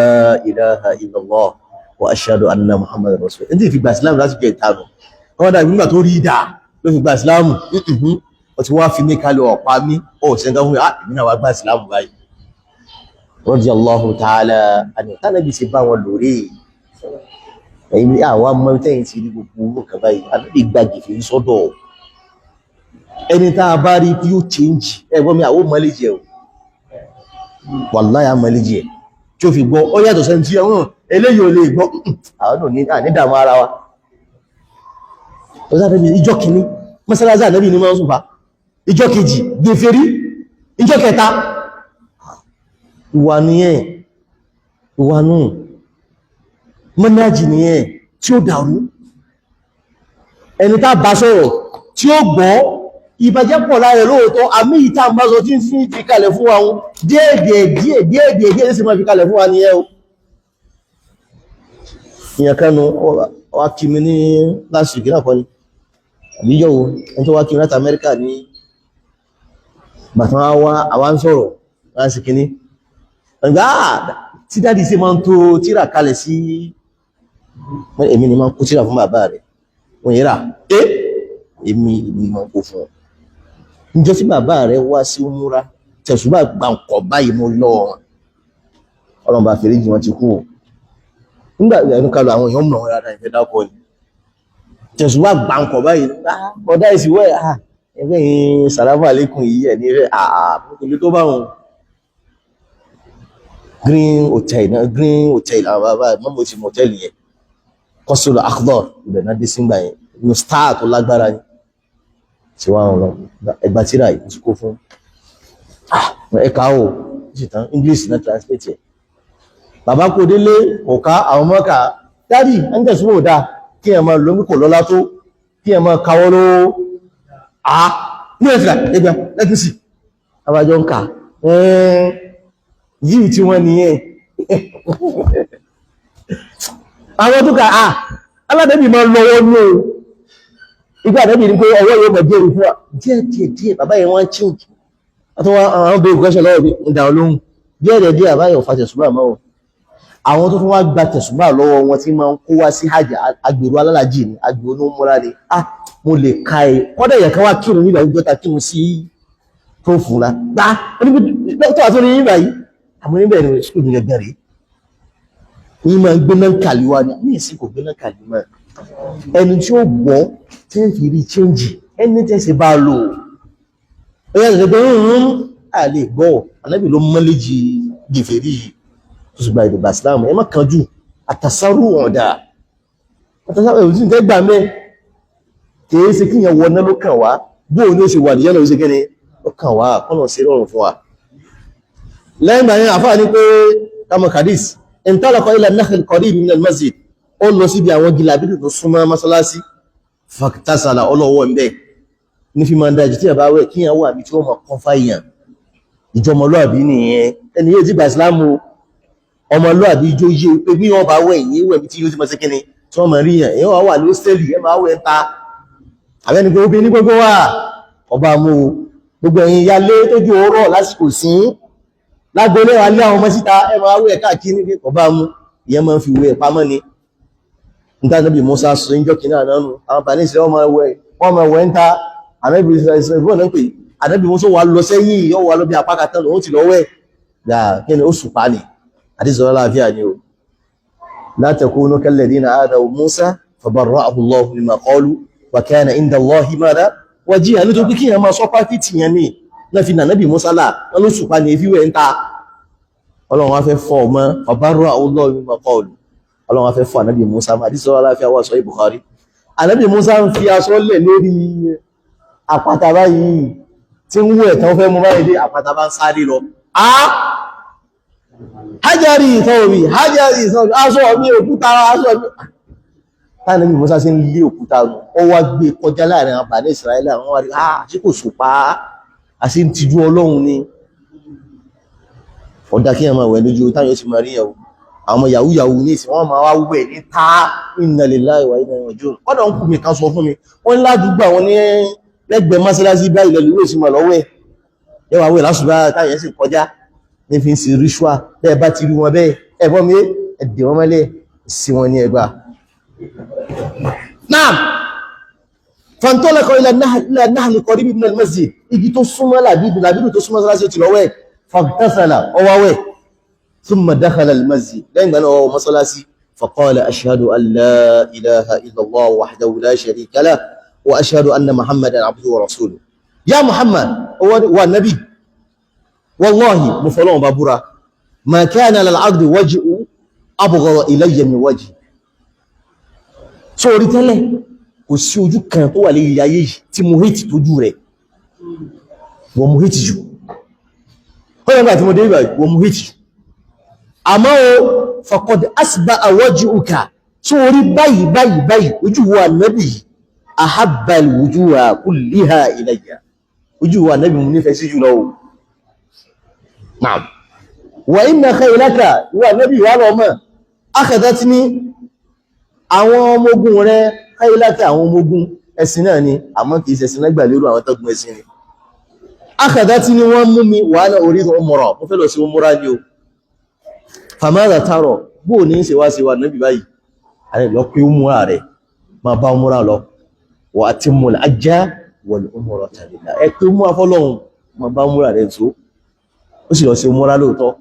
ilaha illallah wa ashhadu anna muhammadan rasulullah ní ti fi gba ìsìlámù láti jẹ ìtànù wọ́n dàbí nígbà tó rí ìdá ló fi gba ìsìlámù ó ti wá fi mí kalẹ̀ ọ̀pá mi ó sì ń gá fún mi ìmìnà wá gba ìsìlámù báyìí radiyallahu ta'ala àni tánàbí ṣe bá wọn lórí ẹ̀yìn àwọn amọ́tẹ́yìn ti rí gbogbo owó kan báyìí Ànábì gbági fi sọ́dọ̀ ẹni tá a bá rí kí ó change ẹgbọ́n mi àwọn mọ́lẹ́jì ẹ̀ wàláyà mọ́lẹ́jì ẹ̀ tí ó fi gbọ́ ó yàtọ̀ sẹ́ni tí ẹ̀wọ̀n eléyìí ò lè gbọ́ àwọn ní dàmú ara wa ìjọ kìíní mọ́sálásí Ànábì ní máa ń sùfà ìjọ kejì gèfèrí ìjọ kẹta ìwà nìyẹn ìwà nù mọ́nájì nìyẹn tí ó dàrú ẹni tá bá sọ̀rọ̀ tí ó gbọ́ ìbàjẹ́ pọ̀ láàrẹ lóòótọ́ àmì ìta ń bá sọ tí ń fi kalẹ̀ fún wa díẹ̀díẹ̀ sí máa fi kalẹ̀ fún wa nìyẹn o ìyẹn kanu wá kí mi ní last week náà kọ́ ni àbíjọ́ wo ẹni tó wá kí mi láti Amẹ́ríkà ní bàtán àwa ń sọ̀rọ̀ wọ́n sì kíní tí dáàdì sí máa ń tó tíra kalẹ̀ sí èmi ni máa ń kó tíra fún bàbá rẹ̀ wọ́n yẹ́ra èmi máa ń kó fún ọ níjọ́ tí bàbá rẹ̀ wá sí múra tẹ̀sùbá gbàǹkọ̀ báyìí mo lọ ọlọ́run bá fèrè jì wọ́n ti kú o nígbà ẹnu kalọ̀ àwọn èèyàn mọ̀ wọn rárá ìfẹ́ dákọ̀ ni tẹ̀sùbá gbàǹkọ̀ báyìí ọ̀dá ìsìwẹ́ ẹgbẹ́ yìí sàlámù àlékún yìí ẹ̀ ní rẹ̀ ìlú tó bá wọn green hotel àwọn bàbá mọ́mọ́ ti mọ̀tẹ́lì yẹn kọ́sùlù akhdar ibẹ̀ náà dé sígbà yẹn ní star tó lágbára ní tí wọ́n rán ẹgbà tíra yìí tí kó fún ẹka o ìṣìtàn English náà translate ẹ̀ bàbá kò délé ọ̀ká àwọn mọ́ká dádì ń tẹ̀sùn ò dáa kí ẹ máa lómi kò lọ́lá tó kí ẹ máa kawọ́ ló ní ẹ̀fìlà ẹgbà lẹ́tùsì àbájọ ń kà yìí tí wọ́n nìyẹn àwọn tó kà aládẹ́bì máa lọ́wọ́ ní o igbá àdẹ́bì ní pé ọwọ́ yóò mọ̀ jẹ́rì fún wa díẹ̀ bàbá yẹn wọ́n chíǹkì àtọwọ́ àwọn bèèrè kọ́ṣẹ́ lọ́wọ́ bí ń dà olóhun díẹ̀ àbáyọ̀ fa tẹ̀sùbà mọ́ àwọn tó tún wá gba tẹ̀sùbà lọ́wọ́ wọn tí máa ń kó wá sí hajj agbèrò alálàjì ni agbèrò ní múra ni mo lè ka ẹ kọ́dà yẹn kan wá kírun nígbà ìjọta kírun sí tó fura tó wà tó ní nígbà yìí àmọ́ níbẹ̀ ni skul ní gẹ́gẹ́ rí yìí máa ń gbéná kàlíwá ní ìsìn kò gbéná kàlíwá ẹni tí ó gbọ́ tí ń fi rí chíńjì ẹni tẹ́sí bá lò ó yà gẹ́gẹ́ à lè gbọ́ Ànábì ló mọ́lẹ́jì gèfèrí tó sì gba ìdìbà Islam ẹ má kanjú àtàsárù ọ̀dà àtàsárù ẹ̀rù tí ń tẹ́gbà mẹ́ kìí ṣe kíyàn wọná ló kàn wá bóò ní ó ṣe wà níyàn ló ṣe kẹ́ni ó kàn wá kọ́nà sí rọrùn fún wa lẹ́yìn ìgbà yẹn àfáà ní pé kama kadis intalaqa ila an-nakhl qarib min al-masjid ó lọ síbi àwọn gilabidi tó súnmọ́ mọ́sálásí fàkítàsàlà ọlọ́wọ́ ń bẹ́ ní fi máa ń dájú tí ẹ bá wẹ̀ kíyàn wà bí tí ó mọ̀ kán fáyàn ìjọmọlúàbí nìyẹn ẹni yóò ti gba ìsìlámù ọmọlúàbí ijó yé pé bí wọ́n bá wẹ̀ yìí wẹ̀ bí tí yóò ti mọ̀ sí kíni tí wọ́n mọ̀ rí yàn èèyàn wà ní hóstẹ́lì ẹ máa wẹ̀ ta àbẹ́ni pé obìnrin gbogbo wà ọba mú gbogbo ẹ̀yin yálé tójú ọ̀rọ̀ lásìkò sí lágbólé wà lé àwọn ọmọ síta ẹ máa wẹ̀ káàkiri ní ọba mú ìyẹn máa ń fi wẹ̀ pamọ́ ni nígbà Nábì Mùsá sọ ìjọ kìíní ànánú àwọn bàní ìṣẹ́ wọ́n máa wẹ̀ ń ta Ànábì ìṣẹ́fún náà pé Ànábì Mùsá wà lọ sẹ́yìn yóò wà lọ bí apá kan lòun ti lọ wẹ̀ yà kí ni ó sùpá ni àdìsọ́rọ̀ láàfíà ni o la takunu kalladhina adaw Musa fabarra'ahu Allahu mimma qalu wa kana inda Allahi mada wajiha ní tó kí kíyàn máa sọ pàfíìtì yẹn ní náà fi Ànábì Mùsá là wọ́n ló sùpá ní efíwẹ̀ ń ta Ọlọ́run wá fẹ́ fọ́ ọmọ fabarra'ahu Allahu mimma qalu Ọlọ́run wá fẹ́ fọ́ Ànábì Mùsá máa dí sọ́rọ̀ aláfíà wà sọ Bukhari Ànábì Mùsá ń fi aṣọ lẹ̀ lórí àpáta báyìí tí ń wú ẹ̀tàn fẹ́ mú báyìí dé àpáta bá ń sáré lọ hajjari ìtọ́wì aṣọ mi òkúta aṣọ mi táà Ànábì Mùsá sí ń lé òkúta ó wá gbé kọjá láàrin àwọn Bani Israẹli àwọn wá rí ṣe kò sùpá àti ń tijú Ọlọ́run ni ọ̀dá kí ẹmà wẹ̀ lójú táyọ̀ sí máa rí ẹ̀wọ̀ àwọn yahoo yahoo ní ìsìn wọ́n máa wá wẹ̀ ní ta inna lillahi wa inna ilaihi raji'un kọ́dọ̀ ń kú mi kan sọ fún mi wọ́n ládùúgbò àwọn ní lẹ́gbẹ̀ẹ́ mọ́sálásí báyìí lẹ́lú ló sì mọ̀ lọ́wọ́ ẹ̀ yẹ́wà wẹ̀ lásùbá táyẹ̀ sì kọjá ní fi ń ṣe ríṣùà bẹ́ẹ̀ bá ti rí wọn bẹ́ẹ̀ ẹ̀bọ́n mi ẹ̀dẹ̀ wọn mọ́lẹ̀ sí wọn ní ẹgbà náà fantalaqa ila an-nahl qarib min al-masjid igi tó súnmọ́ làbídù tó súnmọ́ mọ́sálásí ti lọ́wọ́ ẹ̀ faghtasala ọwáwẹ̀ ثم دخل المسجد لين هو مصلاسي فقال أشهد أن لا إله إلا الله وحده لا شريك له وأشهد أن محمدا عبده ورسوله يا محمد هو النبي والله مفلون بابورا ما كان للعبد وجه أبغض إلي من وجه سوري تلي kò sí ojú kan tó wà lé ayé yìí tí mo hate tójú rẹ̀ wọ́n mo hate jù ó yẹ tí mo dé ìgbà wọ́n mo hate jù àmọ́ o faqad asba'a wajhuka tí ó rí báyìí ojú wa Ànábì ahabba al-wujuha kulliha ilayya ojú wa Ànábì mú nífẹ̀ẹ́ sí jù lọ na'am wa inna khaylaka wa Ànábì wà lọ́mọ akhadatni àwọn ọmọ ogun rẹ̀ khaylaka àwọn ọmọ ogun ẹ̀sìn náà ni àmọ́ kìí ṣẹ̀sìn náà gbà lérò àwọn tọ́gbọ̀n ẹ̀sìn ni akhadatni wọ́n mú mi wà náà orí umra mo fẹ́ lọ sí umra ni o fàmádà tààrọ̀ bóò ní ṣe wá sí wa náà bí báyìí ààrẹ lọ pé umura rẹ̀ ma bá umura lọ wà á ti mú l'ajjá wal umrata lillah ẹ pé umura fọ́lọ́hun ma bá umura rẹ̀ tó ó sì lọ sí umura lóòtọ́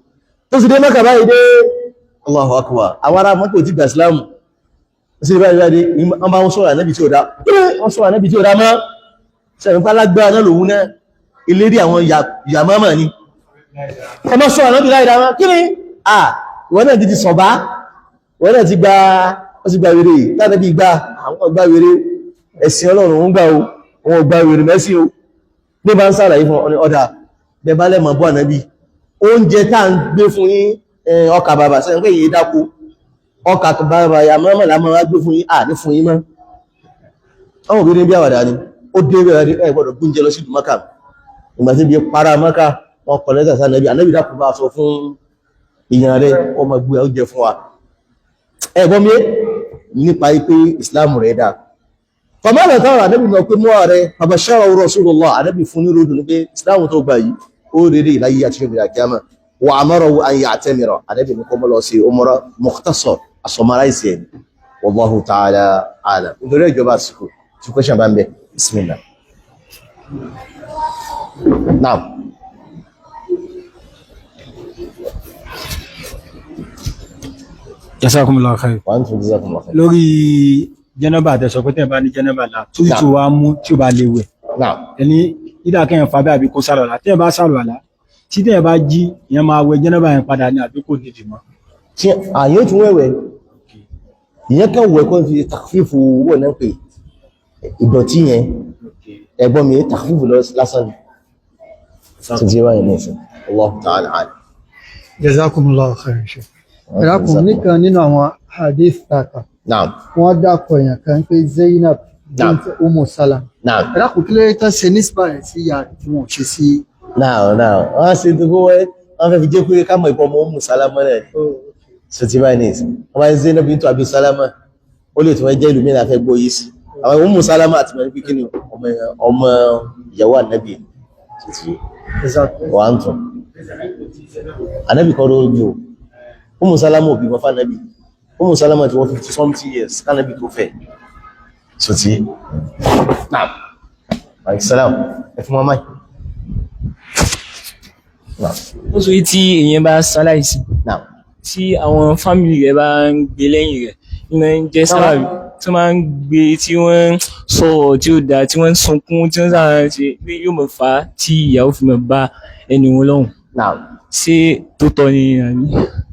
tó sì dé Mẹ́kà báyìí dé Allahu akbar àwọn ará Mẹ́kà ti gbà Ìsìlámù ó sì báyìí báyìí wọ́n bá wọn sọ̀rọ̀ Ànábì tí ó dá wọ́n sọ̀rọ̀ Ànábì tí ó dá mọ́ sẹ́yìn pálágbára náà lòun náà ìlérí àwọn yàmámà ni ẹ má sọ̀rọ̀ Ànábì láì dá mọ́ kí ni wọ́n náà ti sọ̀bá wọ́n náà ti gba wèrè láti bí gbá àwọn ọgbà wèrè ẹ̀sìn Ọlọ́run ń gbà o wọn ọgbà wèrè mẹ́sí o ní bá ń sàlàyé fún ọ̀dà bẹ̀bá lẹ́mọ̀ bọ́ Ànábì oúnjẹ tá ń gbé fún yín ọkà bàbà sẹ́yìn pé yìí dákú ọkà bàbà yà mọ́mọ́ lámọ́ wá gbé fún yín ní fún yín mọ́ àwọn òbí ní bí àwàdà ni ó dé bẹ̀rẹ̀ ẹ̀ gbọ́dọ̀ gbóúnjẹ lọ sí ìlú Mákà ìgbà tí bí para Mákà wọn kọ̀ lẹ́tà sí Ànábì dákú bá sọ fún ìyàn rẹ̀ ọmọ gbé ọjẹ́ fún wa ẹgbọ́n mi nípa ipé ìsìláàmù rẹ̀ dáa fàmọ́lẹ̀ tàwọn Ànábì náà pé mọ́ rẹ̀ àbàṣára Rasulullah Ànábì fún ní ròdù ní pé ìsìláàmù tó gbà yìí ó rèrè ìláyé àti ṣe ìrìnàkíyàmà wà amarahu an ya'tamira Ànábì ní kọmọ lọ sí umra mukhtasar asọmaráìsì ẹni wallahu ta'ala a'lam nítorí ìjọba àsìkò tí kò ṣàbá ń bẹ bismillah now Jazakumullahu khair. Lórí jẹ́nàbà àtẹ́sọ pé tẹ́ẹ̀ bá ní jẹ́nàbà là tó ìtò wa mú tí ó bá léwẹ̀. Ẹni ìdákẹ́yàn fàbẹ́ àbí kó sàlọ̀lá. Tẹ́ẹ̀ bá sàlọ̀lá, tí tẹ́ẹ̀ bá jí, ìyẹn máa wẹ jẹ́nàbà yẹn padà ní àbí kò nídìí mọ́. Tí àyè tún wẹ̀wẹ̀, ìyẹn kan wẹ̀ kó fi tàfífù wọ̀ náà pé ìdọ̀tí yẹn ẹ̀gbọ́n mi tàfífù lásán ni. Tí wáyé ní ìsìn, Allahu ta'ala a'lam. Jazakumullahu khairan. Ẹ̀rákùn nìkan nínú àwọn hadith tàkà. Wọ́n dákọ̀ èèyàn kan pé Zainab bint Umm Salam. Ẹ̀rákùn kí lórí tán ṣe nísbà rẹ̀ sí ìyá rẹ̀ tí wọ́n ṣe sí. Wọ́n ṣe tó kó wọ́n fẹ́ fi jẹ́ pé ká mọ̀ ìpọ̀ ọmọ Umm Salama rẹ̀. So ti báyìí ní ìsìn. Wọ́n máa ń Zainab bint Abi Salama. Ó lè tún jẹ́ ìlú mìíràn fẹ́ gbọ́ yìí sí. Àwọn Umm Salama àti mẹ́rin pínpín ọmọ ìyàwó Ànábì. Wọ́n á tún. Ànábì kọ́ ló rí o. Umm Salama òbí wọn fánàbí Umm Salama tí wọ́n 50 something years kánàbí tó fẹ́ so tí náà àìsàlám ẹfún wọn máì ó sọ tí èyàn bá sáláìsí tí àwọn fámìlì rẹ̀ bá ń gbé lẹ́yìn rẹ̀ ìmọ̀ ń jẹ́ sáláàrí tí wọ́n máa ń gbé tí wọ́n sọ̀rọ̀ tí ó dáa tí wọ́n sunkún tí wọ́n sáà ṣe pé yóò mọ̀ fà á tí ìyàwó fi mọ̀ bá ẹni wọn lọ́hùn ṣé tó tọ́ ni àní.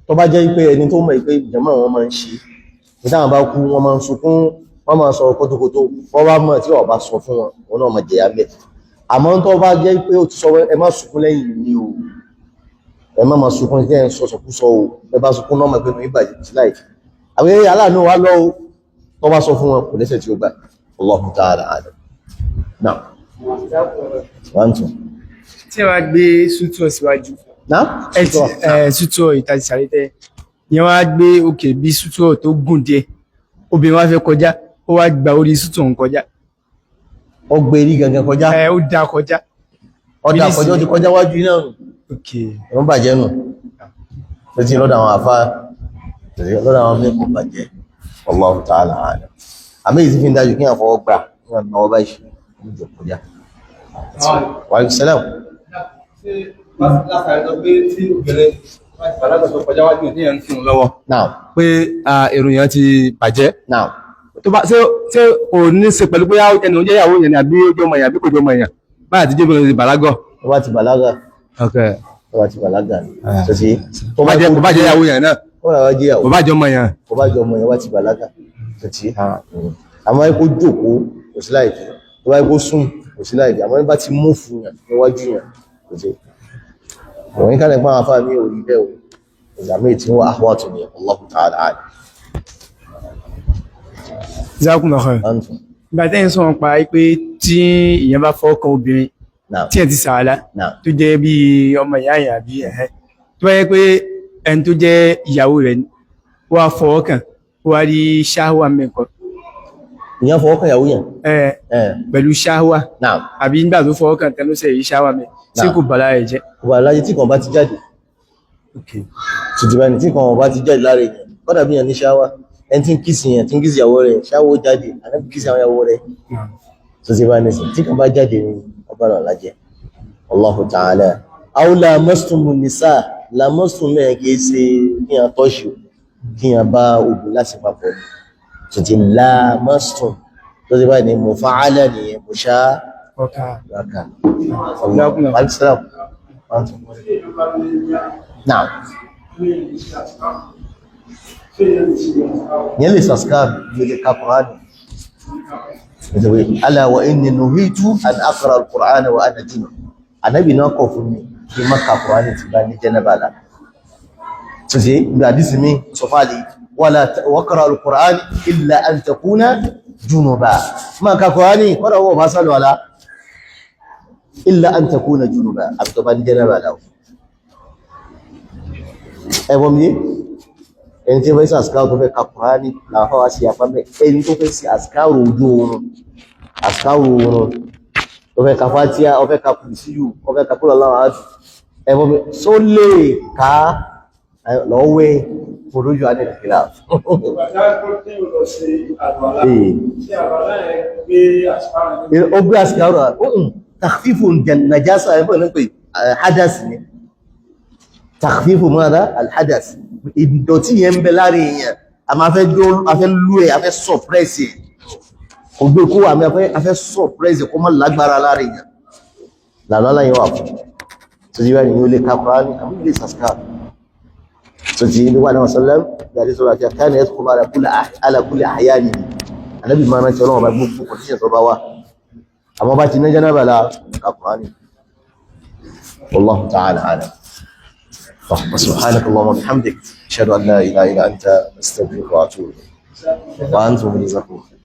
Tó bá jẹ́ pé ẹni tó mọ̀ pé ìjọmọ̀ wọn máa ń ṣe ìdáhùn bá kú wọn máa ń sunkún wọ́n máa sọ kótókótó wọ́n bá mọ̀ tí wọ́n bá sọ fún wọn wọn náà máa jẹ̀yà bẹ́ẹ̀ àmọ́ tó bá jẹ́ pé ó ti sọ ẹ má sunkún lẹ́yìn ní o ẹ má máa sunkún tí ẹ ń sọ sọkúsọ o ẹ bá sunkún náà mọ̀ pé mi ìbàjẹ́ ti láì àwọn eré aláàánú wa lọ o tó bá sọ fún wọn kò lẹ́sẹ̀ tí ó gbà Allahu ta'ala a'lam náà wọ́n tún. Tí ẹ wá gbé sútúọ̀ síwájú sútúọ̀ ìtajà sàrétẹ́ ìyẹn wá gbé òkè bí sútúrọ̀ tó gùn díẹ̀ obìnrin wá fẹ́ kọjá ó wá gba orí sútúrọ̀ ń kọjá. Ó gbé rí gangan kọjá. Ó dá kọjá. Ó dá kọjá, ó ti kọjá wájú iná nù. Wọ́n bàjẹ́ nù. Ó ti lọ́dọ̀ àwọn àfá, lọ́dọ̀ àwọn mẹ́kọ̀ọ́ bàjẹ́. Allahu ta'ala a'lam. Àmì ìsìn fi ń dájú kí àfọwọ́ gbà ní ọ̀nà ọba ìṣẹ́ ní ìjọ kọjá. Wa alaikum salam. Pé èròyìn ti bàjẹ́. Tó bá ṣé ò ní ṣe pẹ̀lú pé ẹni oúnjẹ ìyàwó yẹn ni àbí ó jọmọ èèyàn àbí kò jọmọ èèyàn báyà ti jébìnrin ti bàlágọ̀. Tó bá ti bàlágà. Tó bá ti bàlágà. Tó bá jẹ́ ìyàwó yẹn náà. Kò bá jọmọ èèyàn. Kò bá jọmọ èèyàn wá ti bàlágà. Àmọ́ ikú jókòó kò sí láì fi. Tó bá ikú sùn kò sí láì fi. Àmọ́ ibá ti mú fún yàn níwájú yàn kò sí. Àwọn yín kálẹ̀ pàwọn afá mi ò rí bẹ́ẹ̀ o. Ìgbàmí tí wọ́n àwọ̀ tó ní Allahu ta'ala a'lam. Jazakumullahu khairan. Ìgbà tẹ́yìn sọ̀rọ̀ pa pé tí ìyẹn bá fọwọ́ kan obìnrin tí ẹ̀ ti sàálà tó jẹ́ bí ọmọ ìyá yẹn àbí ẹ̀hẹ́ tó yẹ pé ẹni tó jẹ́ ìyàwó rẹ̀ wá fọwọ́ kan wá rí ṣáhùwà mẹ́kọ̀ọ́. Ìyẹn fọwọ́ kan ìyàwó yẹn? Pẹ̀lú ṣáhùwà àbí nígbà tó fọwọ́ kan tẹnusẹ̀ yìí ṣáhùwà mẹ́ tí kò bàlá rẹ̀ jẹ́. Kò bàlá rẹ̀ tí kan bá ti jáde. Tùtùbẹ̀ni tí kan bá ti jáde lára èèyàn kọ́dà bí yẹn ní ṣáhùwà ẹni tí ń kìsì yẹn tí ń kìsì ìyàwó rẹ̀ ṣáwó jáde ànábì kìsì àwọn ìyàwó rẹ̀ tó ti bá nìsín tí kan bá jáde ní ọba náà lájẹ́ Allahu ta'ala. Aw lamastumun nisa lamastum mẹ́rin kìí ṣe kí yàn tọ́ṣù kí yàn bá ogun láti papọ̀ tó ti lamastum tó ti bá ní mufa'ala nìyẹn mushá raka. Naam. Yẹn lè subscribe lè ka Qur'ani. Ala wa inni nuhitu an aqra al-Qur'ana wa ana junub. Ànábì náà kọ̀ fún mi kí n má ka Qur'ani tí bá ní janaba la. So ṣe ìgbà àdísì mi sọ fàálì waqra al-Qur'ani illa an takuna junuba. Má ka Qur'ani kọ́dà wọ́n bá sálọ ala illa an takuna junuba àbí tó bá ní janaba la. Ẹ̀wọ̀n mi ẹni tí ó fẹ́ sí àsìkáàrù tó fẹ́ ka Kùránì láàfá wá sí àpamẹ́ ẹni tó fẹ́ sí àsìkáàrù ojú oorun tó fẹ́ ka Fátíhà ó fẹ́ ka Kùrìsíyù ó fẹ́ ka kúrò láwọn àádù ẹ̀fọ́ mi só lè ká lọ́wẹ́ fòrójú anìlẹ̀kìlá ó gbé àsìkáàrù takhfifu najasa ẹ̀fọ́ ní pé hadas ni takhfifu mọ́ra alhadas ìdọ̀tí yẹn ń bẹ láàrin èèyàn a máa fẹ́ lú ẹ̀ a fẹ́ sọ̀pẹ́sì kò gbé kó àmì a fẹ́ sọ̀pẹ́sì kó má lágbára láàrin èèyàn lànà láyé wà fún tó ti wáyé ní olè Kùránì àmì ilé sàská tó ti ní wàdí wasallam dáadé sọ́rọ̀ àti àkáni ẹ̀ kó ala kulli ahyani anábì máa rántí ọlọ́wọ́ bá gbogbo kọ̀tíṣẹ̀ tó bá wà àmọ́ bá ti ní jánábà la Kùránì wallahu ta'ala a'lam. سبحانك اللهم وبحمدك اشهد ان لا اله الا انت استغفرك واتوب اليك وانتم جزاكم